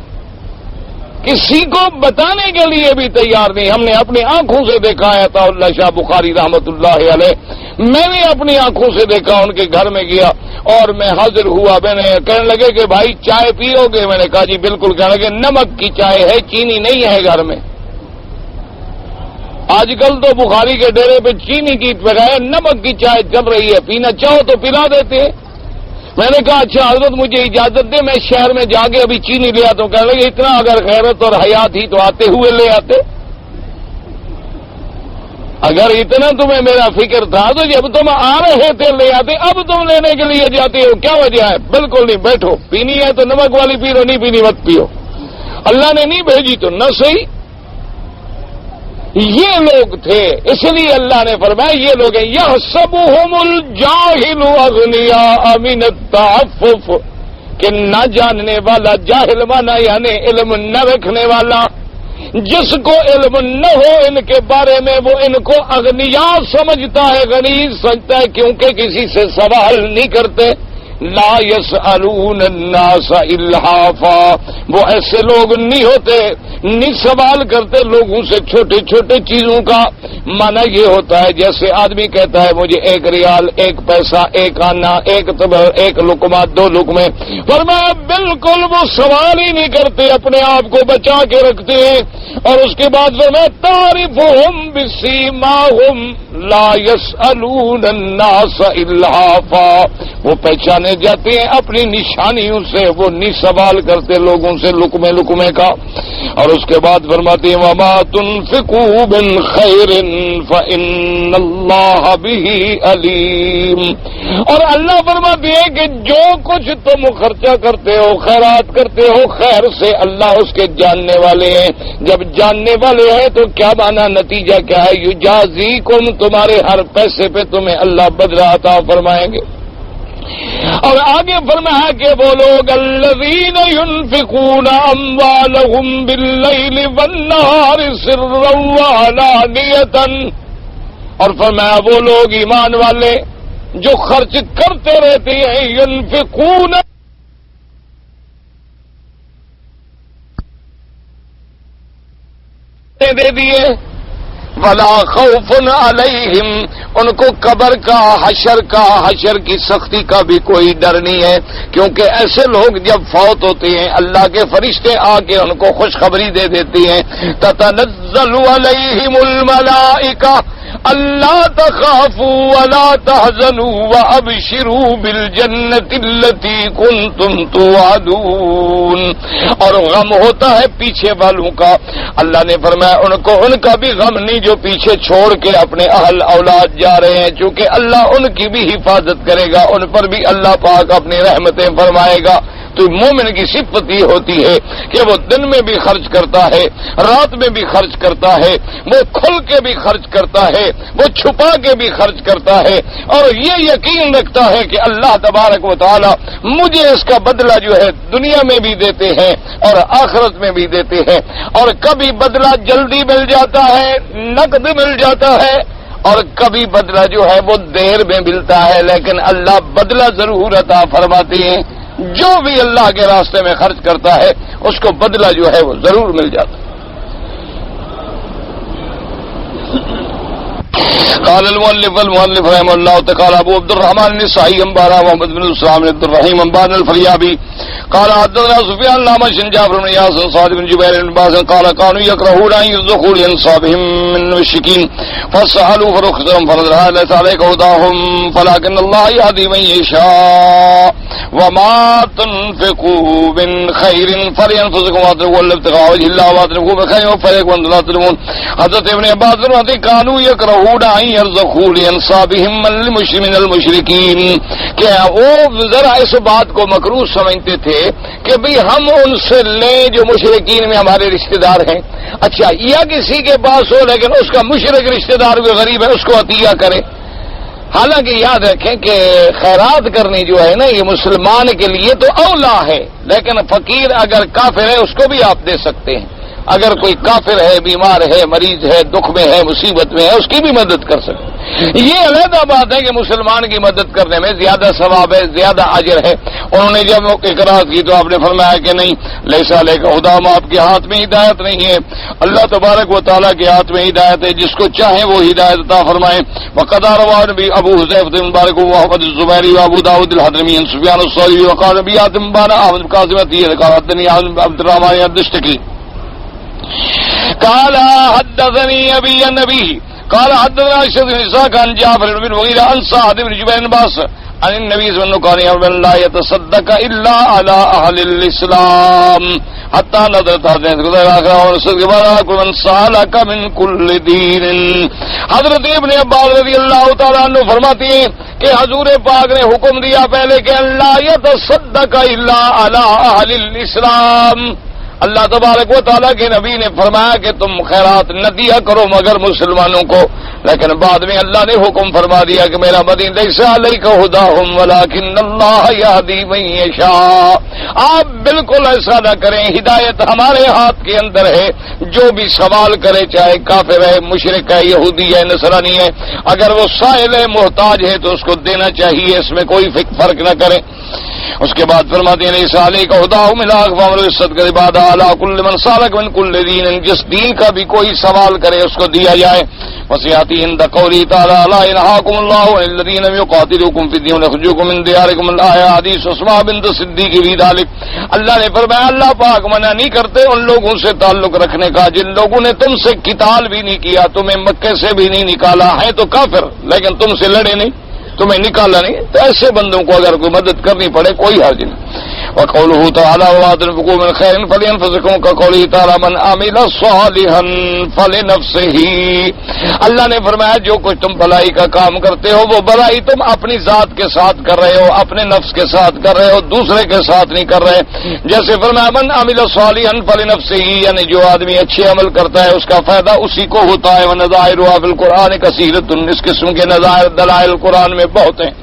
S1: کسی کو بتانے کے لیے بھی تیار نہیں۔ ہم نے اپنی آنکھوں سے دیکھا ہے، عطا اللہ شاہ بخاری رحمت اللہ علیہ، میں نے اپنی آنکھوں سے دیکھا، ان کے گھر میں گیا اور میں حاضر ہوا، میں نے کہنے لگے کہ بھائی چائے پیو گے؟ میں نے کہا جی بالکل۔ کہنے لگے نمک کی چائے ہے، چینی نہیں ہے گھر میں۔ آج کل تو بخاری کے ڈیرے پہ چینی کی بجائے نمک کی چائے چل رہی ہے، پینا چاہو تو پلا دیتے۔ میں نے کہا اچھا حضرت مجھے اجازت دے، میں شہر میں جا کے ابھی چینی لے آتا ہوں۔ کہنے لگے اتنا اگر غیرت اور حیا تھی تو آتے ہوئے لے آتے۔ اگر اتنا تمہیں میرا فکر تھا تو جب تم آ رہے تھے لے آتے، اب تم لینے کے لیے جاتے ہو، کیا وجہ ہے؟ بالکل نہیں، بیٹھو، پینی ہے تو نمک والی پی لو، نہیں پینی مت پیو، اللہ نے نہیں بھیجی تو نہ صحیح۔ یہ لوگ تھے، اس لیے اللہ نے فرمایا یہ لوگ ہیں یحسبهم الجاہل اغنیاء من التعفف، کہ نہ جاننے والا، جاہل مانا یعنی علم نہ رکھنے والا، جس کو علم نہ ہو ان کے بارے میں وہ ان کو اغنیا سمجھتا ہے، غنی سمجھتا ہے، کیونکہ کسی سے سوال نہیں کرتے۔ لا يسألون الناس الحافا، وہ ایسے لوگ نہیں ہوتے، نہیں سوال کرتے لوگوں سے چھوٹے چھوٹے چیزوں کا۔ مانا یہ ہوتا ہے جیسے آدمی کہتا ہے مجھے 1 ریال، 1 پیسہ، 1 آنا، 1 تبر، 1 لقمہ، 2 لقمے، فرمایا بالکل وہ سوال ہی نہیں کرتے، اپنے آپ کو بچا کے رکھتے ہیں۔ اور اس کے بعد فرمایا تعرفهم بسیماهم لا يسألون الناس الحافا، وہ پہچانے جاتے ہیں اپنی نشانیوں سے، وہ نہیں سوال کرتے لوگوں سے لقمے لقمے کا۔ اور اس کے بعد فرماتے ہیں وما تنفقوا من خیر فإن اللہ به علیم، اور اللہ فرماتے ہیں کہ جو کچھ تم خرچہ کرتے ہو، خیرات کرتے ہو، خیر سے اللہ اس کے جاننے والے ہیں۔ جب جاننے والے ہیں تو کیا مانا، نتیجہ کیا ہے؟ یجازیکم، تمہارے ہر پیسے پہ تمہیں اللہ بدلہ عطا فرمائیں گے۔ اور آگے فرمایا کہ وہ لوگ الذین ينفقون اموالهم باللیل والنہار سرا وعلانیۃ، اور فرمایا وہ لوگ ایمان والے جو خرچ کرتے رہتے ہیں، ينفقون دے دیے، ولا خوف علیہم، ان کو قبر کا، حشر کی سختی کا بھی کوئی ڈر نہیں ہے، کیونکہ ایسے لوگ جب فوت ہوتے ہیں اللہ کے فرشتے آ کے ان کو خوشخبری دے دیتی ہیں، تتنزل علیہم الملائکہ اللہ تخافوا ولا تحزنوا وابشروا بالجنۃ التي كنتم توعدون، اور غم ہوتا ہے پیچھے والوں کا، اللہ نے فرمایا ان کا بھی غم نہیں جو پیچھے چھوڑ کے اپنے اہل اولاد جا رہے ہیں، چونکہ اللہ ان کی بھی حفاظت کرے گا، ان پر بھی اللہ پاک اپنی رحمتیں فرمائے گا۔ تو مومن کی صفت یہ ہوتی ہے کہ وہ دن میں بھی خرچ کرتا ہے، رات میں بھی خرچ کرتا ہے، وہ کھل کے بھی خرچ کرتا ہے، وہ چھپا کے بھی خرچ کرتا ہے، اور یہ یقین رکھتا ہے کہ اللہ تبارک و تعالی مجھے اس کا بدلہ جو ہے دنیا میں بھی دیتے ہیں اور آخرت میں بھی دیتے ہیں، اور کبھی بدلہ جلدی مل جاتا ہے، نقد مل جاتا ہے، اور کبھی بدلہ جو ہے وہ دیر میں ملتا ہے، لیکن اللہ بدلہ ضرور عطا فرماتے ہیں۔ جو بھی اللہ کے راستے میں خرچ کرتا ہے اس کو بدلہ جو ہے وہ ضرور مل جاتا ہے۔ قال المؤلف رحمه الله تعالى ابو عبد الرحمن النسائي انبارا محمد بن السلام بن عبد الرحيم انبان الفريابي قال حدثنا سفيان الأعمش جعفر بن ياس صاد بن جبير بن باز قال كانوا يكرهون ان يدخلوا لانصابهم من المشركين فسألوا فرخصهم فرد ليس عليك هداهم فلكن الله يهدي من يشاء وما تنفقوا من خير فلينفسكم واتقوا الابتغاء وجه الله واتقوا بخير وفريق وانتم لا تظلمون۔ حضرت ابن عباس رضی كانوا يكرهون ان يرزقوا لانصابهم من المشركين، کہ وہ ذرا اس بات کو مکروہ سمجھتے تھے کہ بھئی ہم ان سے لیں جو مشرکین میں ہمارے رشتہ دار ہیں، اچھا یا کسی کے پاس ہو لیکن اس کا مشرک رشتہ دار بھی غریب ہے اس کو عطیہ کرے۔ حالانکہ یاد رکھیں کہ خیرات کرنی جو ہے نا یہ مسلمان کے لیے تو اولا ہے، لیکن فقیر اگر کافر ہے اس کو بھی آپ دے سکتے ہیں، اگر کوئی کافر ہے، بیمار ہے، مریض ہے، دکھ میں ہے، مصیبت میں ہے، اس کی بھی مدد کر سکتے ہیں۔ یہ علیحدہ بات ہے کہ مسلمان کی مدد کرنے میں زیادہ ثواب ہے، زیادہ اجر ہے۔ انہوں نے جب اقرار کی تو آپ نے فرمایا کہ نہیں، لیس علیک ہداہم، آپ کے ہاتھ میں ہدایت نہیں ہے، اللہ تبارک و تعالیٰ کے ہاتھ میں ہدایت ہے، جس کو چاہیں وہ ہدایت عطا فرمائیں۔ وقد روى ابو حذیفہ بن مبارک وحمد الزبیری وابو داود الحضرمی عن سفیان الثوری وقال نبی آدم بن احمد القاسمتی قال حدثني عبد الرحمن الدستقی قال حدثني ابي النبي قال حدثنا اشهد بن اسحاق عن جعفر بن المغيرة عن سعد بن جبير بن باس عن النبي صلى الله عليه وسلم لا يتصدق الا على اهل الاسلام حتى نظرت من سالك من كل دين. حضرت ابن عباس رضی اللہ تعالیٰ عنہ فرماتی ہیں کہ حضور پاک نے حکم دیا پہلے کہ لا يتصدق الا على اهل الاسلام. اللہ تبارک و تعالیٰ کے نبی نے فرمایا کہ تم خیرات نہ دیا کرو مگر مسلمانوں کو، لیکن بعد میں اللہ نے حکم فرما دیا کہ میرا مدین لیس علیک ھداھم ولکن اللہ یہدی من یشاء. آپ بالکل ایسا نہ کریں، ہدایت ہمارے ہاتھ کے اندر ہے. جو بھی سوال کرے چاہے کافر ہے، مشرک ہے، یہودی ہے، نصرانی ہے، اگر وہ سائل ہے، محتاج ہے تو اس کو دینا چاہیے، اس میں کوئی فرق نہ کرے. اس کے بعد فرماتے ہیں لیس علیک ھداھم الصدق عبادہ علی کل من سالک من کل دین. جس دین کا بھی کوئی سوال کرے اس کو دیا جائے. وصیاتی عند قولی تعالی لا ینہاکم اللہ عن الذین یقاتلوکم فی الدین ویخرجوکم من دیارکم الآیہ حدیث اسماء بنت صدیق فی ذلک. اللہ نے فرمایا اللہ پاک منع نہیں کرتے ان لوگوں سے تعلق رکھنے کا جن لوگوں نے تم سے قتال بھی نہیں کیا، تمہیں مکے سے بھی نہیں نکالا ہے تو کافر، لیکن تم سے لڑے نہیں، تمہیں نکالا نہیں، تو ایسے بندوں کو اگر کوئی مدد کرنی پڑے کوئی حرج نہیں. وقوله تعالى وما تنفقوا من خير فلينفسكم كقوله تعالى من عمل صالحا فلنفسه. اللہ نے فرمایا جو کچھ تم بھلائی کا کام کرتے ہو وہ بھلائی تم اپنی ذات کے ساتھ کر رہے ہو، اپنے نفس کے ساتھ کر رہے ہو، دوسرے کے ساتھ نہیں کر رہے. جیسے فرمایا من عمل صالحا فلنفسه، یعنی جو آدمی اچھے عمل کرتا ہے اس کا فائدہ اسی کو ہوتا ہے. ونظائرها في القرآن كثيرة، اس قسم کے نظائر دلائل قرآن میں بہت ہیں.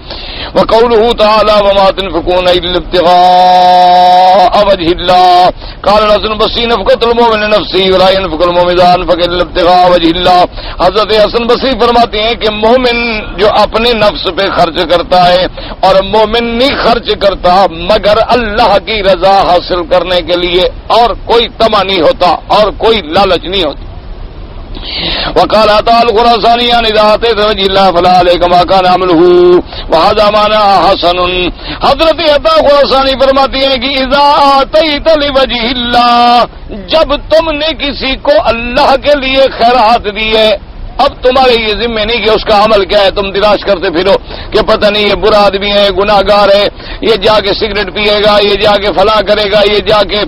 S1: وقوله تعالى وما تنفقون الا ابتغاء وجه الله قال الحسن البصري نفقة المؤمن لنفسه ولا ينفق المؤمن اذا انفق الا ابتغاء وجه الله. حضرت حسن بصری فرماتے ہیں کہ مومن جو اپنے نفس پہ خرچ کرتا ہے اور مومن نہیں خرچ کرتا مگر اللہ کی رضا حاصل کرنے کے لیے، اور کوئی طمع نہیں ہوتا اور کوئی لالچ نہیں ہوتی. وقال عطاء الخراسانی عن اذا اتيت وجه الله فلا عليك ما كان عمله وهذا معنى حسن. حضرت عطاء خراسانی فرماتی ہیں کہ اذا اتيت لوجه الله، جب تم نے کسی کو اللہ کے لیے خیرات دیے، اب تمہارے یہ ذمہ نہیں کہ اس کا عمل کیا ہے، تم تلاش کرتے پھرو کہ پتہ نہیں یہ برا آدمی ہے، گناہ گار ہے، یہ جا کے سگریٹ پیے گا، یہ جا کے فلاں کرے گا، یہ جا کے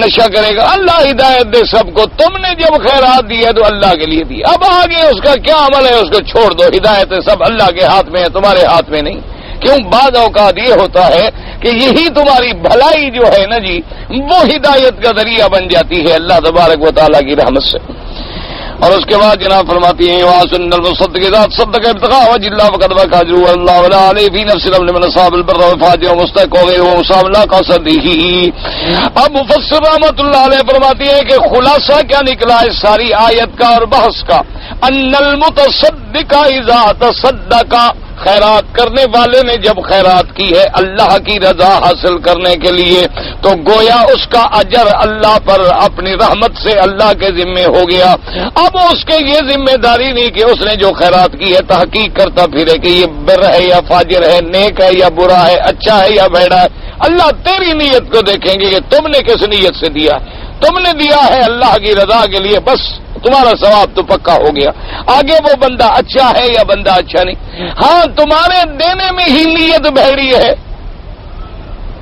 S1: نشہ کرے گا. اللہ ہدایت دے سب کو. تم نے جب خیرات دی ہے تو اللہ کے لیے دی، اب آگے اس کا کیا عمل ہے اس کو چھوڑ دو. ہدایت سب اللہ کے ہاتھ میں ہے، تمہارے ہاتھ میں نہیں. کیوں بعض اوقات یہ ہوتا ہے کہ یہی تمہاری بھلائی جو ہے نا جی وہ ہدایت کا ذریعہ بن جاتی ہے اللہ تبارک و تعالیٰ کی رحمت سے. اور اس کے بعد جناب فرماتی ہیں واسن المصدق ذات صدق ابتغاء وجه الله فقد وكاجر الله ولا عليه في نفس الامر من اصحاب البر والفاجر ومستحق وغيره ومصاب لا قصده. اب مفسر رحمۃ اللہ علیہ فرماتی ہے کہ خلاصہ کیا نکلا اس ساری آیت کا اور بحث کا، ان المتصدق اذا تصدق، خیرات کرنے والے نے جب خیرات کی ہے اللہ کی رضا حاصل کرنے کے لیے تو گویا اس کا اجر اللہ پر اپنی رحمت سے اللہ کے ذمے ہو گیا. اب اس کے یہ ذمہ داری نہیں کہ اس نے جو خیرات کی ہے تحقیق کرتا پھرے کہ یہ بر ہے یا فاجر ہے، نیک ہے یا برا ہے، اچھا ہے یا بھیڑا ہے. اللہ تیری نیت کو دیکھیں گے کہ تم نے کس نیت سے دیا. تم نے دیا ہے اللہ کی رضا کے لیے، بس تمہارا ثواب تو پکا ہو گیا. آگے وہ بندہ اچھا ہے یا بندہ اچھا نہیں، ہاں تمہارے دینے میں ہی نیت بھیڑی ہے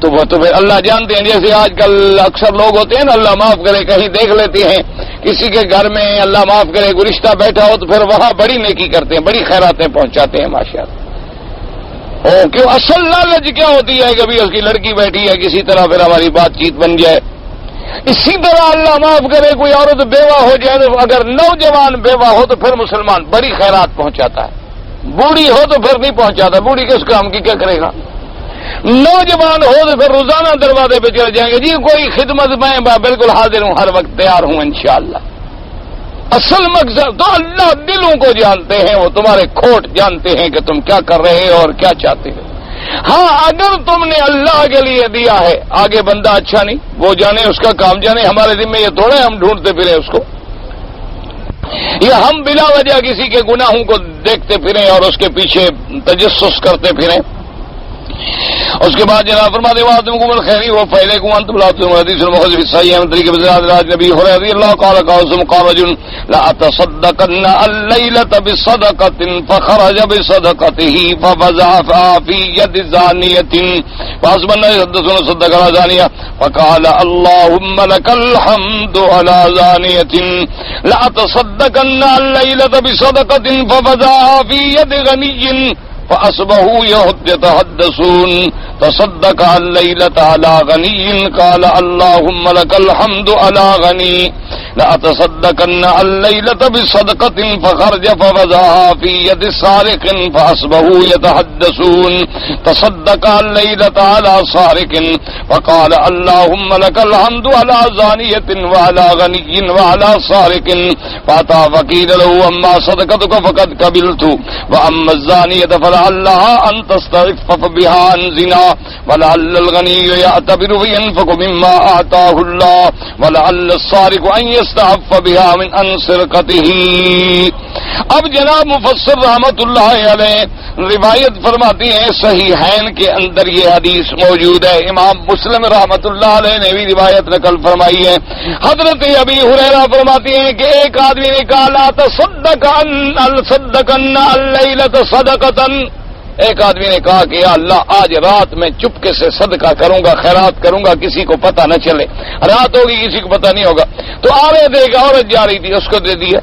S1: تو وہ تو پھر اللہ جانتے ہیں. جیسے آج کل اکثر لوگ ہوتے ہیں نا، اللہ معاف کرے کہیں دیکھ لیتے ہیں کسی کے گھر میں اللہ معاف کرے کوئی رشتہ بیٹھا ہو تو پھر وہاں بڑی نیکی کرتے ہیں، بڑی خیراتیں پہنچاتے ہیں ماشاءاللہ. کیوں اصل لالچ کیا ہوتی ہے کہ اس کی لڑکی بیٹھی ہے کسی طرح پھر ہماری بات چیت بن جائے. اسی طرح اللہ معاف کرے کوئی عورت بیوہ ہو جائے تو اگر نوجوان بیوہ ہو تو پھر مسلمان بڑی خیرات پہنچاتا ہے، بوڑھی ہو تو پھر نہیں پہنچاتا. بوڑھی کس کام کی کیا کرے گا؟ نوجوان ہو تو پھر روزانہ دروازے پہ چڑھ جائیں گے، جی کوئی خدمت میں بالکل حاضر ہوں، ہر وقت تیار ہوں انشاءاللہ. اصل مقصد تو اللہ دلوں کو جانتے ہیں، وہ تمہارے کھوٹ جانتے ہیں کہ تم کیا کر رہے ہو اور کیا چاہتے ہو. ہاں اگر تم نے اللہ کے لیے دیا ہے، آگے بندہ اچھا نہیں وہ جانے، اس کا کام جانے. ہمارے ذمہ یہ تھوڑا ہے ہم ڈھونڈتے پھریں اس کو، یہ ہم بلا وجہ کسی کے گناہوں کو دیکھتے پھریں اور اس کے پیچھے تجسس کرتے پھریں. اس کے بعد جناب فرماتے ہیں وَأَتِمُوا الْخَيْرِ وَفَيْلَكُمْ وَأَنْتُمْ لَا تُبْصِرُونَ حدیث المخرج صحیح ہے طریقے بزراد نبی حریرہ رضی اللہ قال قال رجل لا اتصدقن الليلة بصدقة فخرج بصدقته ففزع في يد زانية فحسب الناس يحدثون صدق على زانية فقال اللهم لك الحمد على زانية لا اتصدقن الليلة بصدقة ففزع في يد غني فأصبحوا يتحدثون تصدق الليلة على غني قال اللهم لك الحمد على غني لأتصدقن الليلة بصدقة فخرج ففزعها في يد سارق فأصبحوا يتحدثون تصدق الليلة على سارق فقال اللهم لك الحمد على زانية وعلى غني وعلى سارق فأتى فقيل له أما صدقتك فقد قبلت وأما الزانية فلعلها أن تستعفف بها عن زنا ولعل الغني يعتبر وينفق مما أعطاه الله ولعل السارق أن يستعف بها من أن سرقته. اب جناب مفسر رحمت اللہ علیہ روایت فرماتی ہیں صحیحین کے اندر یہ حدیث موجود ہے. امام مسلم رحمت اللہ علیہ نے بھی روایت نقل فرمائی ہے. حضرت ابی ہریرہ فرماتی ہیں کہ ایک آدمی نے کہا لا تصدقن اللیلۃ صدقۃ. ایک آدمی نے کہا کہ یا اللہ آج رات میں چپکے سے صدقہ کروں گا, خیرات کروں گا, کسی کو پتہ نہ چلے, رات ہوگی کسی کو پتہ نہیں ہوگا. تو آ رہے تھے ایک عورت جا رہی تھی, اس کو دے دیا.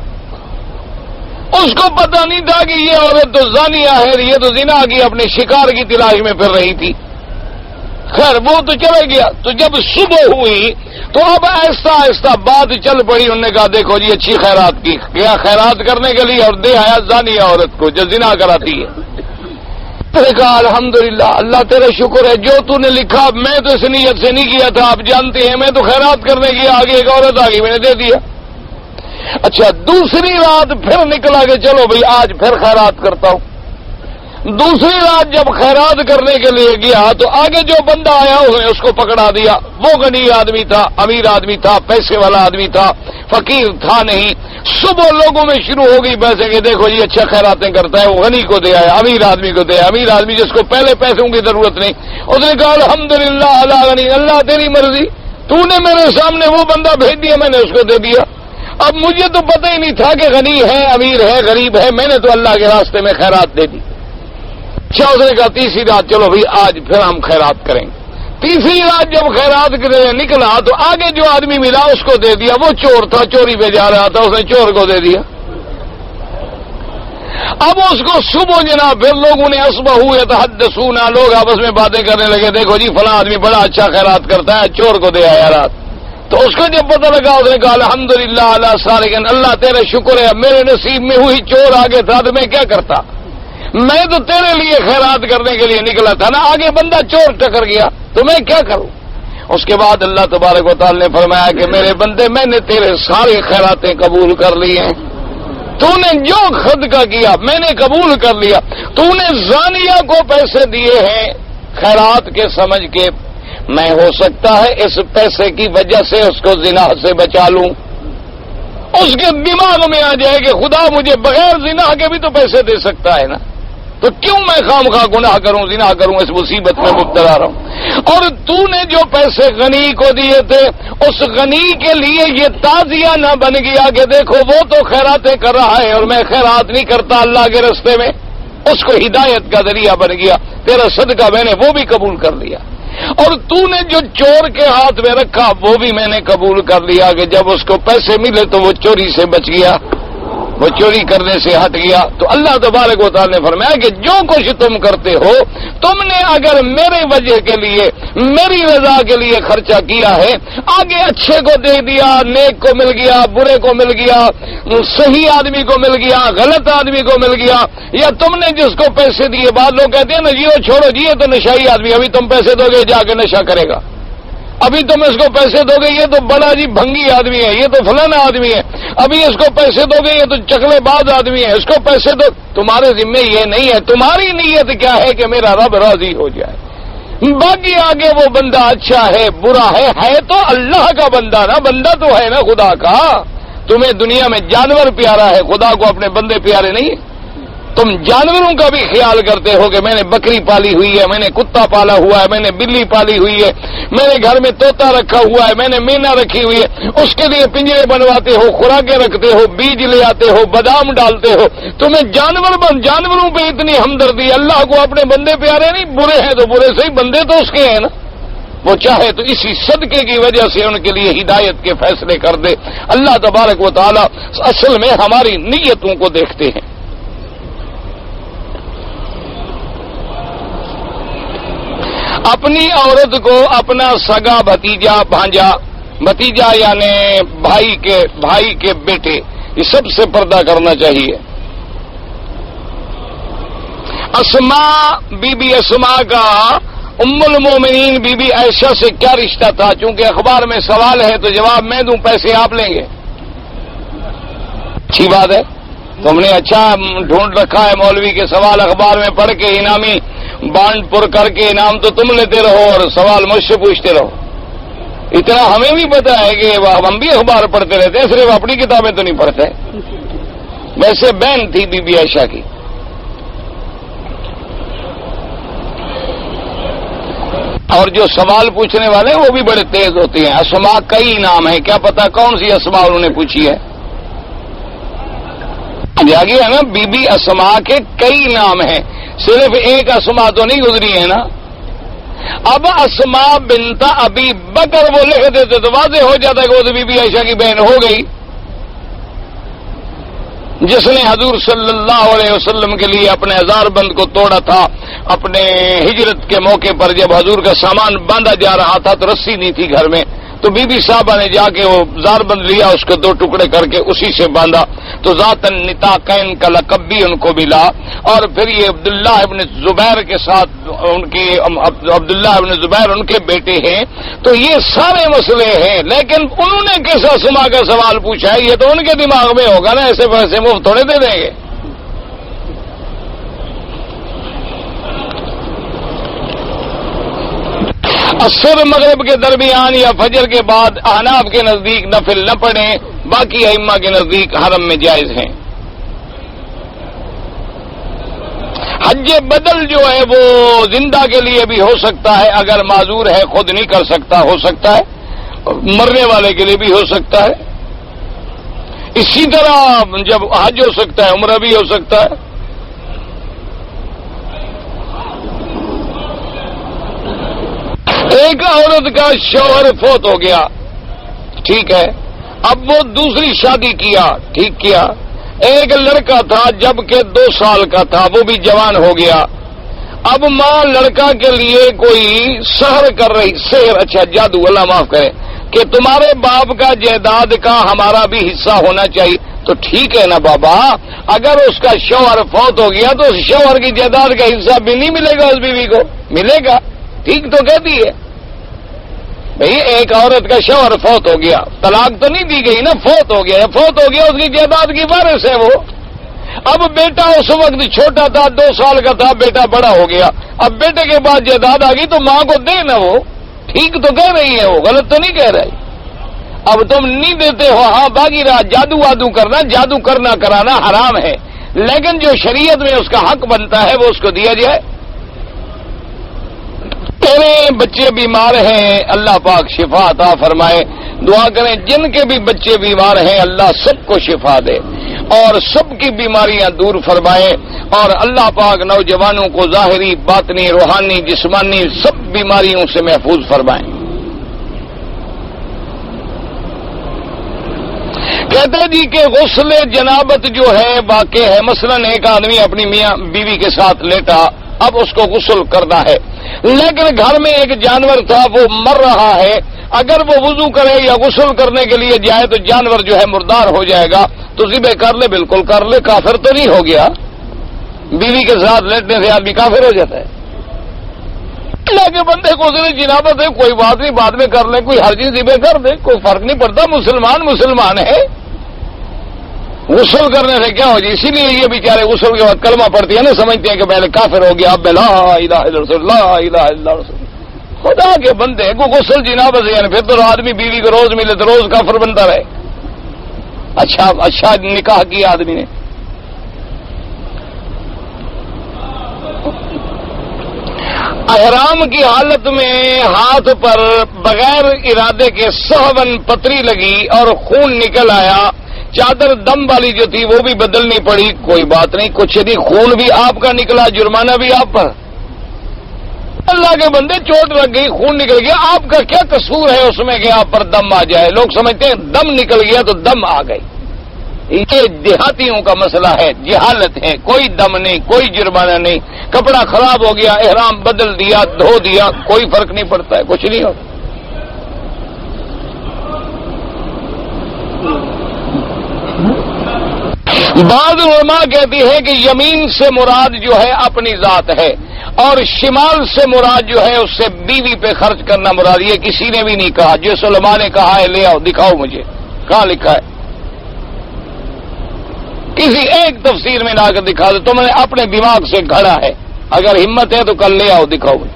S1: اس کو پتہ نہیں تھا کہ یہ عورت تو زانیہ ہے, یہ تو زنا کی اپنے شکار کی تلاش میں پھر رہی تھی. خیر وہ تو چلے گیا. تو جب صبح ہوئی تو اب آہستہ آہستہ بات چل پڑی. انہوں نے کہا دیکھو جی اچھی خیرات کی, کیا خیرات کرنے کے لیے, اور دے آیا زانیہ عورت کو جو زنا کراتی ہے. نے کہا الحمدللہ اللہ تیرا شکر ہے, جو تو نے لکھا میں تو اس نیت سے نہیں کیا تھا, آپ جانتے ہیں میں تو خیرات کرنے کی آگے ایک عورت آ گئی, میں نے دے دیا. اچھا دوسری رات پھر نکلا کہ چلو بھائی آج پھر خیرات کرتا ہوں. دوسری رات جب خیرات کرنے کے لیے گیا تو آگے جو بندہ آیا اس نے اس کو پکڑا دیا. وہ غنی آدمی تھا, امیر آدمی تھا, پیسے والا آدمی تھا, فقیر تھا نہیں. صبح لوگوں میں شروع ہو گئی پیسے کہ دیکھو جی اچھا خیراتیں کرتا ہے, وہ غنی کو دے آیا, امیر آدمی کو دے. امیر آدمی جس کو پہلے پیسوں کی ضرورت نہیں, اس نے کہا الحمدللہ اللہ غنی, اللہ تیری مرضی, تو نے میرے سامنے وہ بندہ بھیج دیا, میں نے اس کو دے دیا. اب مجھے تو پتہ ہی نہیں تھا کہ غنی ہے, امیر ہے, غریب ہے, میں نے تو اللہ کے راستے میں خیرات دے دی. اچھا اس نے کہا تیسری رات چلو بھائی آج پھر ہم خیرات کریں گے. تیسری رات جب خیرات کرنے نکلا تو آگے جو آدمی ملا اس کو دے دیا. وہ چور تھا, چوری پہ جا رہا تھا, اس نے چور کو دے دیا. اب اس کو صبح جناب پھر لوگوں نے اصبحوا یتحدثون, لوگ آپس میں باتیں کرنے لگے, دیکھو جی فلاں آدمی بڑا اچھا خیرات کرتا ہے, چور کو دے آیا رات. تو اس کو جب پتہ لگا اس نے کہا الحمدللہ اللہ سارقین, اللہ تیرے شکر ہے, میرے نصیب میں ہوئی چور آگے تھا تو میں کیا کرتا, میں تو تیرے لیے خیرات کرنے کے لیے نکلا تھا نا, آگے بندہ چور ٹکر گیا تو میں کیا کروں. اس کے بعد اللہ تبارک و تعالی نے فرمایا کہ میرے بندے میں نے تیرے سارے خیراتیں قبول کر لی ہیں, تو نے جو صدقہ کیا میں نے قبول کر لیا. تو نے زانیہ کو پیسے دیے ہیں خیرات کے سمجھ کے, میں ہو سکتا ہے اس پیسے کی وجہ سے اس کو زنا سے بچا لوں. اس کے دماغ میں آ جائے کہ خدا مجھے بغیر زنا کے بھی تو پیسے دے سکتا ہے نا, تو کیوں میں خام خواہ گناہ کروں, زنا کروں, اس مصیبت میں مبتلا رہوں. اور تو نے جو پیسے غنی کو دیے تھے اس غنی کے لیے یہ تعزیہ نہ بن گیا کہ دیکھو وہ تو خیراتیں کر رہا ہے اور میں خیرات نہیں کرتا اللہ کے راستے میں, اس کو ہدایت کا ذریعہ بن گیا. تیرا صدقہ میں نے وہ بھی قبول کر لیا. اور تو نے جو چور کے ہاتھ میں رکھا وہ بھی میں نے قبول کر لیا کہ جب اس کو پیسے ملے تو وہ چوری سے بچ گیا, وہ چوری کرنے سے ہٹ گیا. تو اللہ تبارک و تعالی نے فرمایا کہ جو کچھ تم کرتے ہو تم نے اگر میرے وجہ کے لیے, میری رضا کے لیے خرچہ کیا ہے, آگے اچھے کو دے دیا, نیک کو مل گیا, برے کو مل گیا, صحیح آدمی کو مل گیا, غلط آدمی کو مل گیا, یا تم نے جس کو پیسے دیے, بعض لوگ کہتے ہیں نا جی وہ چھوڑو جی یہ تو نشائی آدمی, ابھی تم پیسے دو گے جا کے نشہ کرے گا, ابھی تم اس کو پیسے دو گے یہ تو بڑا جی بھنگی آدمی ہے, یہ تو فلانا آدمی ہے, ابھی اس کو پیسے دو گے یہ تو چکلے باز آدمی ہے, اس کو پیسے دو. تمہارے ذمہ یہ نہیں ہے, تمہاری نیت کیا ہے کہ میرا رب راضی ہو جائے. باقی آگے وہ بندہ اچھا ہے برا ہے تو اللہ کا بندہ نا, بندہ تو ہے نا خدا کا. تمہیں دنیا میں جانور پیارا ہے, خدا کو اپنے بندے پیارے نہیں. تم جانوروں کا بھی خیال کرتے ہو کہ میں نے بکری پالی ہوئی ہے، میں نے کتا پالا ہوا ہے، میں نے بلی پالی ہوئی ہے، میں نے گھر میں طوطا رکھا ہوا ہے، میں نے مینا رکھی ہوئی ہے، اس کے لیے پنجرے بنواتے ہو، خوراکیں رکھتے ہو، بیج لے آتے ہو، بادام ڈالتے ہو، تمہیں جانوروں پہ اتنی ہمدردی، اللہ کو اپنے بندے پیارے نہیں؟ برے ہیں تو برے صحیح، بندے تو اس کے ہیں نا، وہ چاہے تو اسی صدقے کی وجہ سے ان کے لیے ہدایت کے فیصلے کر دے۔ اللہ تبارک و تعالی اصل میں ہماری نیتوں کو دیکھتے ہیں۔ اپنی عورت کو اپنا سگا بھتیجا یعنی بھائی کے بیٹے، یہ سب سے پردہ کرنا چاہیے۔ بی بی اسماء کا ام المومنین بی بی عائشہ سے کیا رشتہ تھا؟ چونکہ اخبار میں سوال ہے تو جواب میں دوں، پیسے آپ لیں گے؟ اچھی بات ہے، تم نے اچھا ڈھونڈ رکھا ہے مولوی کے سوال اخبار میں پڑھ کے انعامی بانڈ پر کر کے انعام تو تم لیتے رہو اور سوال مجھ سے پوچھتے رہو۔ اتنا ہمیں بھی پتا ہے کہ ہم بھی اخبار پڑھتے رہتے ہیں، صرف اپنی کتابیں تو نہیں پڑھتے۔ ویسے بہن تھی بی بی عائشہ کی۔ اور جو سوال پوچھنے والے ہیں وہ بھی بڑے تیز ہوتے ہیں۔ اسماء کئی نام ہے، کیا پتا کون سی اسماء انہوں نے پوچھی ہے؟ جاگی ہے نا، بی بی اسماء کے کئی نام ہیں، صرف ایک اسماء تو نہیں گزری ہے نا۔ اب اسماء بنت ابی بکر وہ لکھ دیتے تو واضح ہو جاتا ہے کہ وہ تو بی بی عائشہ کی بہن ہو گئی، جس نے حضور صلی اللہ علیہ وسلم کے لیے اپنے ہزار بند کو توڑا تھا۔ اپنے ہجرت کے موقع پر جب حضور کا سامان باندھا جا رہا تھا تو رسی نہیں تھی گھر میں، تو بی بی صاحبہ نے جا کے وہ زار بند لیا، اس کے 2 ٹکڑے کر کے اسی سے باندھا، تو ذات النطاقین کا لقب بھی ان کو ملا۔ اور پھر یہ عبداللہ ابن زبیر کے ساتھ عبداللہ ابن زبیر ان کے بیٹے ہیں۔ تو یہ سارے مسئلے ہیں، لیکن انہوں نے کس اسماء کا سوال پوچھا ہے یہ تو ان کے دماغ میں ہوگا نا، ایسے پیسے مفت تھوڑے دے دیں گے۔ عصر مغرب کے درمیان یا فجر کے بعد احناف کے نزدیک نفل نہ پڑھیں، باقی ائمہ کے نزدیک حرم میں جائز ہیں۔ حج بدل جو ہے وہ زندہ کے لیے بھی ہو سکتا ہے، اگر معذور ہے خود نہیں کر سکتا ہو سکتا ہے، مرنے والے کے لیے بھی ہو سکتا ہے۔ اسی طرح جب حج ہو سکتا ہے عمرہ بھی ہو سکتا ہے۔ ایک عورت کا شوہر فوت ہو گیا، ٹھیک ہے، اب وہ دوسری شادی کیا، ٹھیک کیا۔ ایک لڑکا تھا جبکہ 2 سال کا تھا، وہ بھی جوان ہو گیا۔ اب ماں لڑکا کے لیے کوئی سحر کر رہی، سحر اچھا جادو، اللہ معاف کرے، کہ تمہارے باپ کا جائیداد کا ہمارا بھی حصہ ہونا چاہیے۔ تو ٹھیک ہے نا بابا، اگر اس کا شوہر فوت ہو گیا تو اس شوہر کی جائیداد کا حصہ بھی نہیں ملے گا، اس بیوی کو ملے گا، ٹھیک تو کہتی ہے بھئی۔ ایک عورت کا شوہر فوت ہو گیا، طلاق تو نہیں دی گئی نا، فوت ہو گیا، فوت ہو گیا، اس کی جائیداد کی وارث ہے وہ۔ اب بیٹا اس وقت چھوٹا تھا، 2 سال کا تھا، بیٹا بڑا ہو گیا، اب بیٹے کے بعد جائیداد آ گئی تو ماں کو دے نا، وہ ٹھیک تو کہہ رہی ہے، وہ غلط تو نہیں کہہ رہی۔ اب تم نہیں دیتے ہو، ہاں باقی رہا جادو وادو کرنا، جادو کرنا کرانا حرام ہے، لیکن جو شریعت میں اس کا حق بنتا ہے وہ اس کو دیا جائے۔ بچے بیمار ہیں، اللہ پاک شفا عطا فرمائے، دعا کریں جن کے بھی بچے بیمار ہیں اللہ سب کو شفا دے اور سب کی بیماریاں دور فرمائے، اور اللہ پاک نوجوانوں کو ظاہری باطنی روحانی جسمانی سب بیماریوں سے محفوظ فرمائیں۔ کہتے جی کہ غسل جنابت جو ہے واقع ہے، مثلا ایک آدمی اپنی میاں بیوی کے ساتھ لیٹا، اب اس کو غسل کرنا ہے، لیکن گھر میں ایک جانور تھا وہ مر رہا ہے، اگر وہ وضو کرے یا غسل کرنے کے لیے جائے تو جانور جو ہے مردار ہو جائے گا، تو ذبح کر لے، بالکل کر لے، کافر تو نہیں ہو گیا؟ بیوی کے ساتھ لیٹنے سے آدمی کافر ہو جاتا ہے؟ اللہ کے بندے کو جنابت ہے، کوئی بات نہیں، بعد میں کر لیں، کوئی ہر چیز ذبح کر دے، کوئی فرق نہیں پڑتا، مسلمان ہے، غسل کرنے سے کیا ہو جائے؟ اسی لیے یہ بیچارے غسل کے بعد کلمہ پڑھتی ہے نا، سمجھتے ہیں کہ پہلے کافر ہو گیا، اب میں لا الہ الا رسول، لا الہ الا رسول۔ خدا کے بندے کو غسل جنابت سے، یعنی پھر تو آدمی بیوی کو روز ملے تو روز کافر بنتا رہے۔ اچھا نکاح کیا آدمی نے، احرام کی حالت میں ہاتھ پر بغیر ارادے کے سہون پتری لگی اور خون نکل آیا، چادر دم والی جو تھی وہ بھی بدلنی پڑی، کوئی بات نہیں، کچھ نہیں، خون بھی آپ کا نکلا، جرمانہ بھی آپ پر۔ اللہ کے بندے، چوٹ لگ گئی، خون نکل گیا، آپ کا کیا قصور ہے اس میں کہ آپ پر دم آ جائے؟ لوگ سمجھتے ہیں دم نکل گیا تو دم آ گئی۔ یہ دیہاتیوں کا مسئلہ ہے، جہالت ہے، کوئی دم نہیں، کوئی جرمانہ نہیں، کپڑا خراب ہو گیا، احرام بدل دیا، دھو دیا، کوئی فرق نہیں پڑتا ہے، کچھ نہیں ہوتا۔ بعض علماء کہتی ہے کہ یمین سے مراد جو ہے اپنی ذات ہے، اور شمال سے مراد جو ہے اس سے بیوی پہ خرچ کرنا مراد۔ یہ کسی نے بھی نہیں کہا، جس علماء نے کہا ہے لے آؤ، دکھاؤ مجھے، کہاں لکھا ہے؟ کسی ایک تفسیر میں لا کر دکھا دو، تم نے اپنے دماغ سے گھڑا ہے، اگر ہمت ہے تو کل لے آؤ، دکھاؤ مجھے۔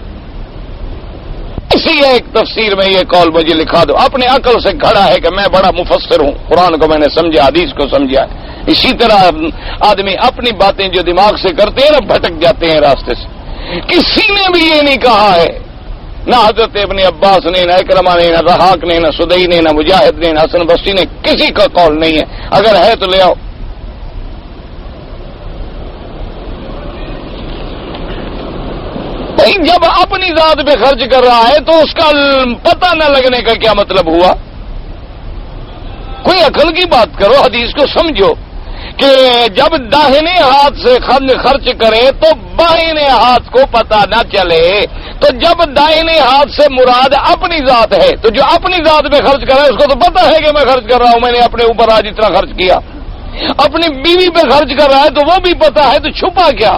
S1: اسی ایک تفسیر میں یہ قول مجھے لکھا دو، اپنے عقل سے گھڑا ہے کہ میں بڑا مفسر ہوں، قرآن کو میں نے سمجھا، حدیث کو سمجھا۔ اسی طرح آدمی اپنی باتیں جو دماغ سے کرتے ہیں نا، بھٹک جاتے ہیں راستے سے۔ کسی نے بھی یہ نہیں کہا ہے، نہ حضرت ابن عباس نے، نہ اکرمہ نے، نہ رحاق نے، نہ سدئی نے، نہ مجاہد نے، نہ حسن بصری نے، کسی کا قول نہیں ہے، اگر ہے تو لے آؤ۔ جب اپنی ذات پہ خرچ کر رہا ہے تو اس کا پتہ نہ لگنے کا کیا مطلب ہوا؟ کوئی عقل کی بات کرو، حدیث کو سمجھو کہ جب داہنے ہاتھ سے خرچ کرے تو بائیں ہاتھ کو پتہ نہ چلے، تو جب دائیں ہاتھ سے مراد اپنی ذات ہے تو جو اپنی ذات پہ خرچ کر رہا ہے اس کو تو پتہ ہے کہ میں خرچ کر رہا ہوں، میں نے اپنے اوپر آج اتنا خرچ کیا۔ اپنی بیوی پہ خرچ کر رہا ہے تو وہ بھی پتہ ہے، تو چھپا کیا؟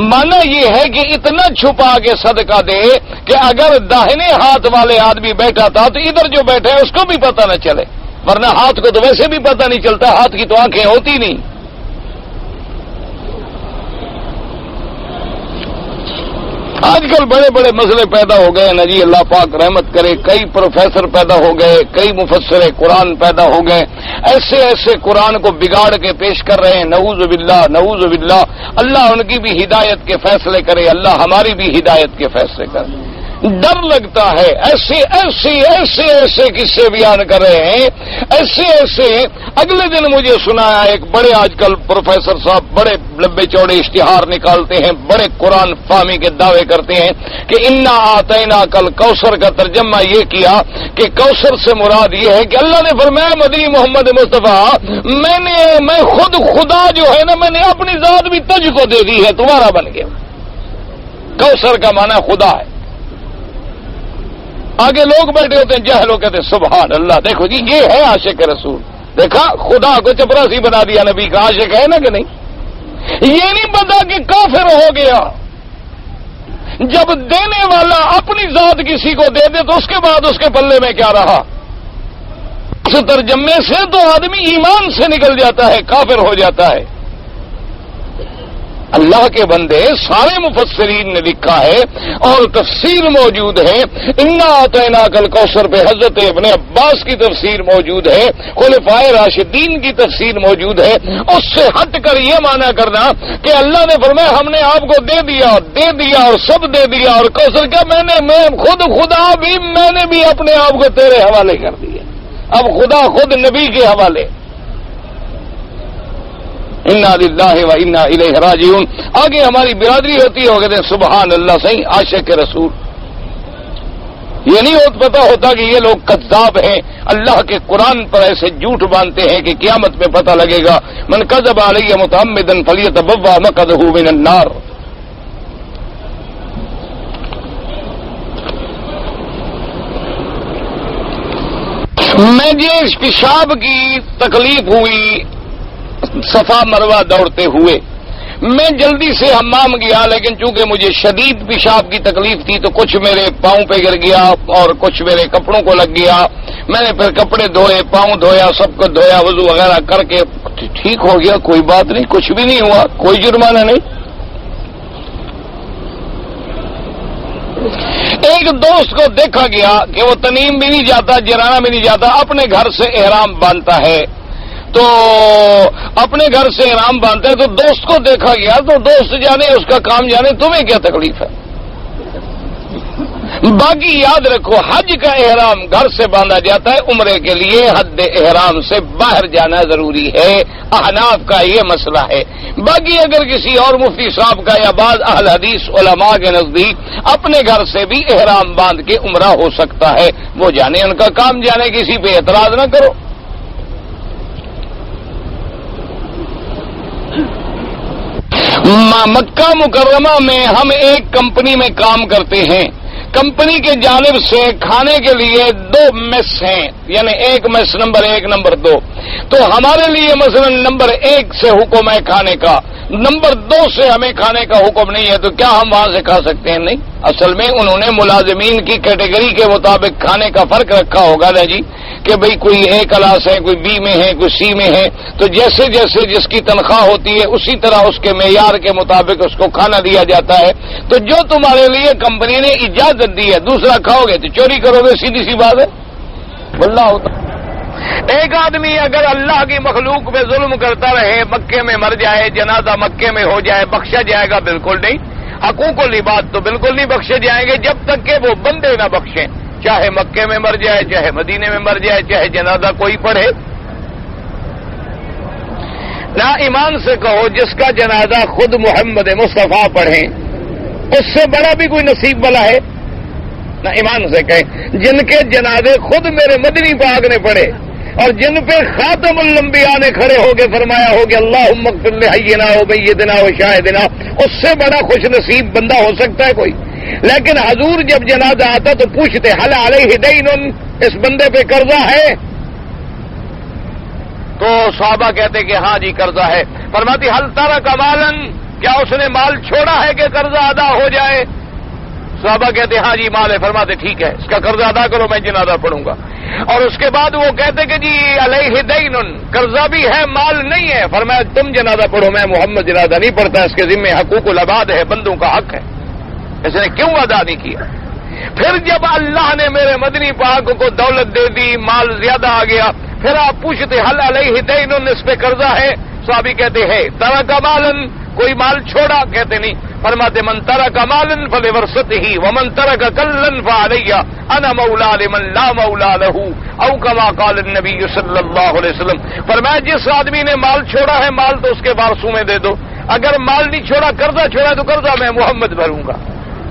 S1: مانا یہ ہے کہ اتنا چھپا کے صدقہ دے کہ اگر داہنے ہاتھ والے آدمی بیٹھا تھا تو ادھر جو بیٹھا ہے اس کو بھی پتہ نہ چلے، ورنہ ہاتھ کو تو ویسے بھی پتہ نہیں چلتا، ہاتھ کی تو آنکھیں ہوتی نہیں۔ آج کل بڑے بڑے مسئلے پیدا ہو گئے نا جی، اللہ پاک رحمت کرے، کئی پروفیسر پیدا ہو گئے، کئی مفسر قرآن پیدا ہو گئے، ایسے ایسے قرآن کو بگاڑ کے پیش کر رہے ہیں، نعوذ باللہ نعوذ باللہ۔ اللہ ان کی بھی ہدایت کے فیصلے کرے، اللہ ہماری بھی ہدایت کے فیصلے کرے۔ ڈر لگتا ہے، ایسے ایسے ایسے ایسے قصے بیان کر رہے ہیں، ایسے ایسے۔ اگلے دن مجھے سنایا ایک بڑے آج کل پروفیسر صاحب بڑے لمبے چوڑے اشتہار نکالتے ہیں، بڑے قرآن فہمی کے دعوے کرتے ہیں کہ انا آتینا کل کوثر کا ترجمہ یہ کیا کہ کوثر سے مراد یہ ہے کہ اللہ نے فرمایا مدنی محمد مصطفیٰ میں خود خدا جو ہے نا، میں نے اپنی ذات بھی تجھ کو دے دی ہے، تمہارا بن گیا۔ کوثر کا معنی خدا ہے۔ آگے لوگ بیٹھے ہوتے ہیں جاہل، کہتے ہیں سبحان اللہ، دیکھو جی یہ ہے عاشق رسول، دیکھا خدا کو چپراسی بنا دیا، نبی کا عاشق ہے نا کہ نہیں؟ یہ نہیں پتا کہ کافر ہو گیا۔ جب دینے والا اپنی ذات کسی کو دے دے تو اس کے بعد اس کے پلے میں کیا رہا؟ اس ترجمے سے تو آدمی ایمان سے نکل جاتا ہے، کافر ہو جاتا ہے۔ اللہ کے بندے، سارے مفسرین نے لکھا ہے اور تفسیر موجود ہے، انا آتینا کل کوثر پہ حضرت ابن عباس کی تفسیر موجود ہے، خلفائے راشدین کی تفسیر موجود ہے۔ اس سے ہٹ کر یہ معنی کرنا کہ اللہ نے فرمایا ہم نے آپ کو دے دیا اور سب دے دیا، اور کوثر کیا میں خود خدا بھی میں نے بھی اپنے آپ کو تیرے حوالے کر دیا، اب خدا خود نبی کے حوالے۔ انا للہ و انا الیہ راجعون۔ آگے ہماری برادری ہوتی ہے، وہ کہتے ہیں سبحان اللہ، صحیح عاشق رسول۔ یہ نہیں پتا ہوتا کہ یہ لوگ کذاب ہیں، اللہ کے قرآن پر ایسے جھوٹ باندھتے ہیں کہ قیامت میں پتہ لگے گا من کذب علی متعمدا فلیتبوأ مقعدہ من النار۔ میں جس پیشاب کی تکلیف ہوئی صفا مروہ دوڑتے ہوئے، میں جلدی سے حمام گیا، لیکن چونکہ مجھے شدید پیشاب کی تکلیف تھی تو کچھ میرے پاؤں پہ گر گیا اور کچھ میرے کپڑوں کو لگ گیا۔ میں نے پھر کپڑے دھوئے، پاؤں دھویا، سب کو دھویا، وضو وغیرہ کر کے ٹھیک ہو گیا، کوئی بات نہیں، کچھ بھی نہیں ہوا، کوئی جرمانہ نہیں۔ ایک دوست کو دیکھا گیا کہ وہ تنیم بھی نہیں جاتا، جرانہ بھی نہیں جاتا، اپنے گھر سے احرام باندھتا ہے، تو اپنے گھر سے احرام باندھتا ہے، تو دوست کو دیکھا گیا، تو دوست جانے اس کا کام جانے، تمہیں کیا تکلیف ہے؟ باقی یاد رکھو حج کا احرام گھر سے باندھا جاتا ہے، عمرے کے لیے حد احرام سے باہر جانا ضروری ہے، احناف کا یہ مسئلہ ہے۔ باقی اگر کسی اور مفتی صاحب کا یا بعض اہل حدیث علماء کے نزدیک اپنے گھر سے بھی احرام باندھ کے عمرہ ہو سکتا ہے، وہ جانے، ان کا کام جانے، کسی پہ اعتراض نہ کرو۔ مکہ مکرمہ میں ہم ایک کمپنی میں کام کرتے ہیں، کمپنی کے جانب سے کھانے کے لیے 2 میس ہیں، یعنی ایک میس نمبر 1 نمبر 2، تو ہمارے لیے مثلا نمبر 1 سے حکم ہے کھانے کا، نمبر 2 سے ہمیں کھانے کا حکم نہیں ہے، تو کیا ہم وہاں سے کھا سکتے ہیں؟ نہیں۔ اصل میں انہوں نے ملازمین کی کیٹیگری کے مطابق کھانے کا فرق رکھا ہوگا نا جی، کہ بھئی کوئی A کلاس ہے، کوئی B میں ہے، کوئی C میں ہے، تو جیسے جیسے جس کی تنخواہ ہوتی ہے اسی طرح اس کے معیار کے مطابق اس کو کھانا دیا جاتا ہے۔ تو جو تمہارے لیے کمپنی نے اجازت دی ہے، دوسرا کھاؤ گے تو چوری کرو گے، سیدھی سی بات ہے۔ واللہ ہوتا ایک آدمی اگر اللہ کی مخلوق پہ ظلم کرتا رہے، مکے میں مر جائے، جنازہ مکے میں ہو جائے، بخشا جائے گا؟ بالکل نہیں۔ حقوق العباد تو بالکل نہیں بخشے جائیں گے جب تک کہ وہ بندے نہ بخشیں، چاہے مکے میں مر جائے، چاہے مدینے میں مر جائے، چاہے جنازہ کوئی پڑھے۔ نہ ایمان سے کہو جس کا جنازہ خود محمد مصطفیٰ پڑھیں اس سے بڑا بھی کوئی نصیب والا ہے؟ نہ ایمان سے کہیں جن کے جنازے خود میرے مدنی پاک نے پڑھے اور جن پہ خاتم الانبیاء نے کھڑے ہو کے فرمایا ہو کہ اللہم اغفر لحینا و میتنا و شاہدنا، اس سے بڑا خوش نصیب بندہ ہو سکتا ہے کوئی؟ لیکن حضور جب جنازہ آتا تو پوچھتے حل علیہ دین، اس بندے پہ قرضہ ہے؟ تو صحابہ کہتے کہ ہاں جی قرضہ ہے۔ فرماتی حل ترک مالا، کیا اس نے مال چھوڑا ہے کہ قرضہ ادا ہو جائے؟ صحابہ کہتے ہاں جی مال ہے۔ فرماتے ٹھیک ہے، اس کا قرضہ ادا کرو، میں جنازہ پڑھوں گا۔ اور اس کے بعد وہ کہتے کہ جی علیہ دین، قرضہ بھی ہے مال نہیں ہے۔ فرمایا تم جنازہ پڑھو، میں محمد جنازہ نہیں پڑھتا، اس کے ذمہ حقوق العباد ہے، بندوں کا حق ہے، اس نے کیوں ادا نہیں کیا؟ پھر جب اللہ نے میرے مدنی پاک کو دولت دے دی، مال زیادہ آ گیا، پھر آپ پوچھتے حل علیہ دین، اس پہ قرضہ ہے؟ صحابی کہتے ہے ترک مالا، کوئی مال چھوڑا؟ کہتے نہیں۔ فرماتے من ترک مالا فلورثته ومن ترک کلا فعلی انا مولا لمن لا مولا له، او کما قال النبی صلی اللہ علیہ وسلم۔ فرمایا جس آدمی نے مال چھوڑا ہے، مال تو اس کے وارثوں میں دے دو، اگر مال نہیں چھوڑا، قرضہ چھوڑا تو قرضہ میں محمد بھروں گا۔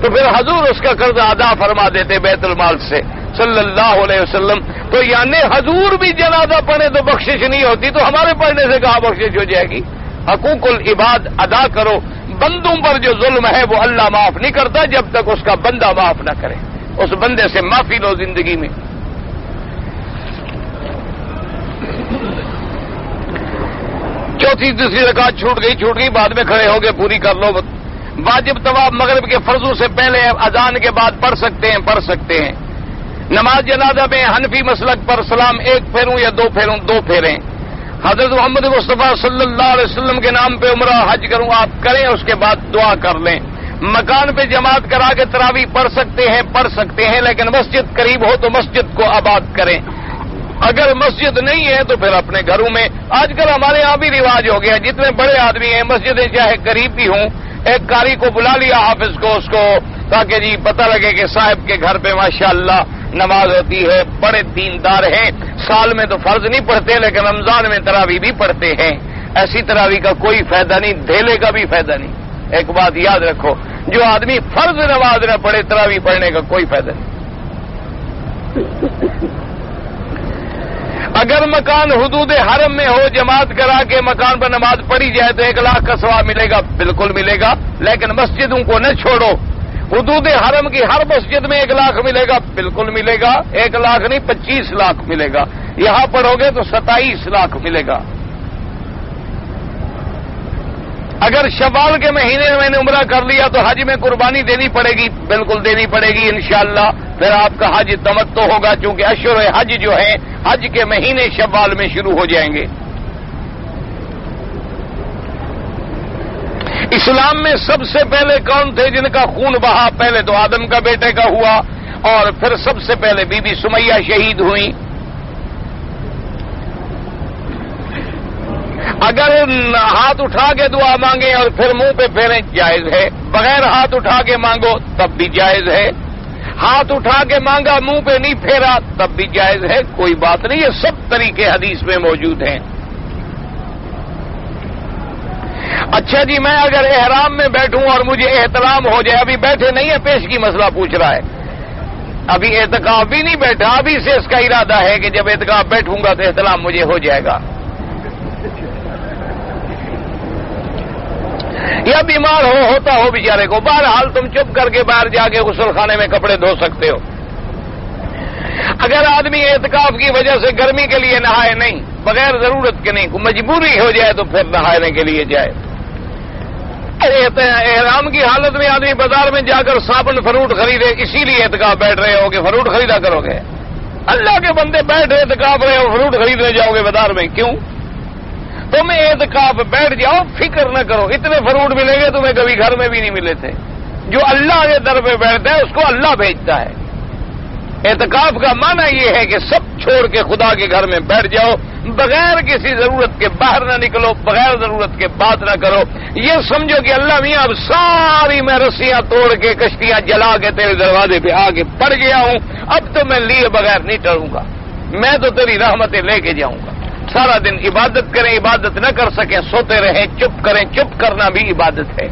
S1: تو پھر حضور اس کا قرضہ ادا فرما دیتے بیت المال سے صلی اللہ علیہ وسلم۔ تو یعنی حضور بھی جنازہ پڑھے تو بخشش نہیں ہوتی، تو ہمارے پڑھنے سے کہاں بخشش ہو جائے گی؟ حقوق العباد ادا کرو، بندوں پر جو ظلم ہے وہ اللہ معاف نہیں کرتا جب تک اس کا بندہ معاف نہ کرے، اس بندے سے معافی لو زندگی میں۔ چوتھی دوسری رکعت چھوٹ گئی، بعد میں کھڑے ہو کے پوری کر لو۔ واجب طواف مغرب کے فرضوں سے پہلے اذان کے بعد پڑھ سکتے ہیں۔ نماز جنازہ میں حنفی مسلک پر سلام 1 پھیروں یا 2 پھیروں، 2 پھیریں۔ حضرت محمد مصطفیٰ صلی اللہ علیہ وسلم کے نام پہ عمرہ حج کروں آپ کریں، اس کے بعد دعا کر لیں۔ مکان پہ جماعت کرا کے تراویح پڑھ سکتے ہیں، لیکن مسجد قریب ہو تو مسجد کو آباد کریں۔ اگر مسجد نہیں ہے تو پھر اپنے گھروں میں۔ آج کل ہمارے یہاں بھی رواج ہو گیا، جتنے بڑے آدمی ہیں مسجدیں چاہے قریب بھی ہوں، ایک قاری کو بلا لیا حافظ کو، اس کو تاکہ جی پتہ لگے کہ صاحب کے گھر پہ ماشاءاللہ نماز ہوتی ہے، بڑے دیندار ہیں، سال میں تو فرض نہیں پڑھتے لیکن رمضان میں تراویح بھی پڑھتے ہیں۔ ایسی تراویح کا کوئی فائدہ نہیں، دھیلے کا بھی فائدہ نہیں۔ ایک بات یاد رکھو، جو آدمی فرض نماز نہ پڑھے تراویح پڑھنے کا کوئی فائدہ نہیں۔ اگر مکان حدود حرم میں ہو، جماعت کرا کے مکان پر نماز پڑھی جائے تو 1 لاکھ کا ثواب ملے گا، بالکل ملے گا، لیکن مسجدوں کو نہ چھوڑو۔ حدود حرم کی ہر مسجد میں 1 لاکھ ملے گا، بالکل ملے گا، 1 لاکھ نہیں 25 لاکھ ملے گا۔ یہاں پڑھو گے تو 27 لاکھ ملے گا۔ اگر شوال کے مہینے میں نے عمرہ کر لیا تو حج میں قربانی دینی پڑے گی، بالکل دینی پڑے گی انشاءاللہ۔ پھر آپ کا حج تمتع ہوگا، چونکہ اشہر حج جو ہیں حج کے مہینے شوال میں شروع ہو جائیں گے۔ اسلام میں سب سے پہلے کون تھے جن کا خون بہا؟ پہلے تو آدم کا بیٹے کا ہوا، اور پھر سب سے پہلے بی بی سمیہ شہید ہوئی۔ اگر ہاتھ اٹھا کے دعا مانگیں اور پھر منہ پہ پھیریں جائز ہے، بغیر ہاتھ اٹھا کے مانگو تب بھی جائز ہے، ہاتھ اٹھا کے مانگا منہ پہ نہیں پھیرا تب بھی جائز ہے، کوئی بات نہیں، یہ سب طریقے حدیث میں موجود ہیں۔ اچھا جی، میں اگر احرام میں بیٹھوں اور مجھے احتلام ہو جائے، ابھی بیٹھے نہیں ہے، پیشگی مسئلہ پوچھ رہا ہے، ابھی اعتکاف بھی نہیں بیٹھا، ابھی سے اس کا ارادہ ہے کہ جب اعتکاف بیٹھوں گا تو احتلام مجھے ہو جائے گا، یا بیمار ہوتا ہو بیچارے کو، بہرحال تم چپ کر کے باہر جا کے غسل خانے میں کپڑے دھو سکتے ہو۔ اگر آدمی اعتکاف کی وجہ سے گرمی کے لیے نہائے نہیں، بغیر ضرورت کے نہیں، کوئی مجبوری ہو جائے تو پھر نہانے کے لیے جائے۔ احرام کی حالت میں آدمی بازار میں جا کر صابن فروٹ خریدے، اسی لیے اعتکاف بیٹھ رہے ہو کہ فروٹ خریدا کرو گے؟ اللہ کے بندے بیٹھ رہے اعتکاف رہے ہو، فروٹ خریدنے جاؤ گے بازار میں، کیوں؟ تمہیں اعتکاف بیٹھ جاؤ، فکر نہ کرو، اتنے فروٹ ملیں گے تمہیں کبھی گھر میں بھی نہیں ملے تھے۔ جو اللہ کے در پہ بیٹھتا ہے اس کو اللہ بھیجتا ہے۔ اعتکاف کا معنی یہ ہے کہ سب چھوڑ کے خدا کے گھر میں بیٹھ جاؤ، بغیر کسی ضرورت کے باہر نہ نکلو، بغیر ضرورت کے بات نہ کرو، یہ سمجھو کہ اللہ میاں اب ساری میں رسیاں توڑ کے کشتیاں جلا کے تیرے دروازے پہ آ کے پڑ گیا ہوں، اب تو میں لیے بغیر نہیں ٹروں گا، میں تو تیری رحمتیں لے کے جاؤں گا۔ سارا دن عبادت کریں، عبادت نہ کر سکیں سوتے رہیں، چپ کریں، چپ کرنا بھی عبادت ہے۔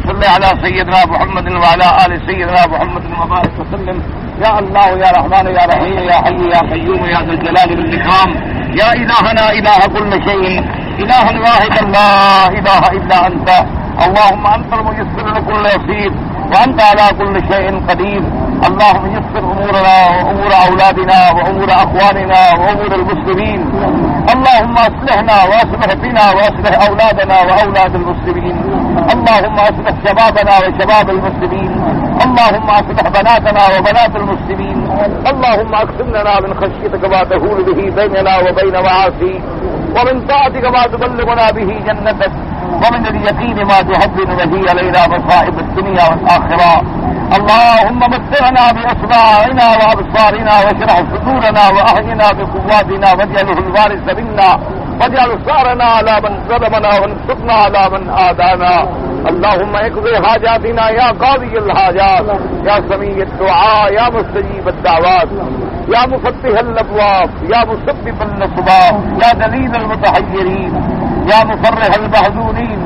S1: صلی علی سیدنا محمد وعلی آل سیدنا محمد وبارک وسلم۔ یا اللہ یا رحمان یا رحیم یا حی یا قیوم یا ذی الجلال والاکرام یا الہنا الہ کل شیء الہ واحد لا الہ الا انت اللهم انت الميسر لكل يسير وانت على كل شيء قدير اللهم يسر امورنا وامور اولادنا وامور اخواننا وامور المسلمين اللهم اصلحنا واصلح بنا واصلح اولادنا واولاد المسلمين اللهم اصلح شبابنا وشباب المسلمين اللهم اصلح بناتنا وبنات المسلمين اللهم اقسم لنا من خشيتك ما تحول به بيننا وبين معاصيك ومن طاعتك ما تبلغنا به جنتك ومن اليقين ما تهون به علينا مصائب الدنيا والآخرة اللهم متعنا بأسماعنا وأبصارنا واشرح صدورنا وأحينا بقواتنا واجعله الوارث منا واجعل ثارنا على من ظلمنا وانصرنا على من آذانا اللهم اقض حاجاتنا يا قاضي الحاجات يا سميع الدعاء يا مستجيب الدعوات يا مفتح الابواب يا مسبب الاسباب يا دليل المتحيرين يا مفرح المحزونين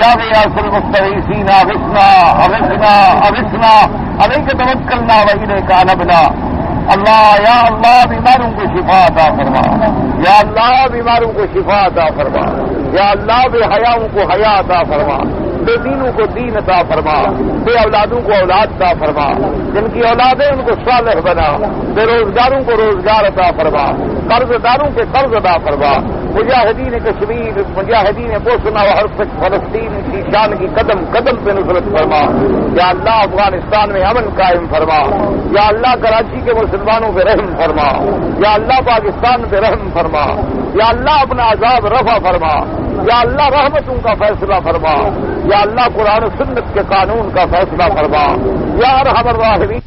S1: يا غياث المستغيثين اغثنا اغثنا اغثنا عليك توكلنا واليك انبنا اللہ یا اللہ بیماروں کو شفا عطا فرما، یا اللہ بیماروں کو شفا عطا فرما، یا اللہ بے حیاؤں کو حیا عطا فرما، بے دینوں کو دین عطا فرما، بے اولادوں کو اولاد عطا فرما، جن کی اولادیں ان کو صالح بنا، بے روزگاروں کو روزگار عطا فرما، قرض داروں کے قرض عطا فرما، مجاہدین کشمیر مجاہدین بوسنا و حرفت فلسطین کی شان کی قدم قدم پہ نصرت فرما، یا اللہ افغانستان میں امن قائم فرما، یا اللہ کراچی کے مسلمانوں پہ رحم فرما، یا اللہ پاکستان پہ رحم فرما، یا اللہ اپنا عذاب رفع فرما، یا اللہ رحمتوں کا فیصلہ فرما، یا اللہ قرآن و سنت کے قانون کا فیصلہ فرما، یا ارحم الراحمین۔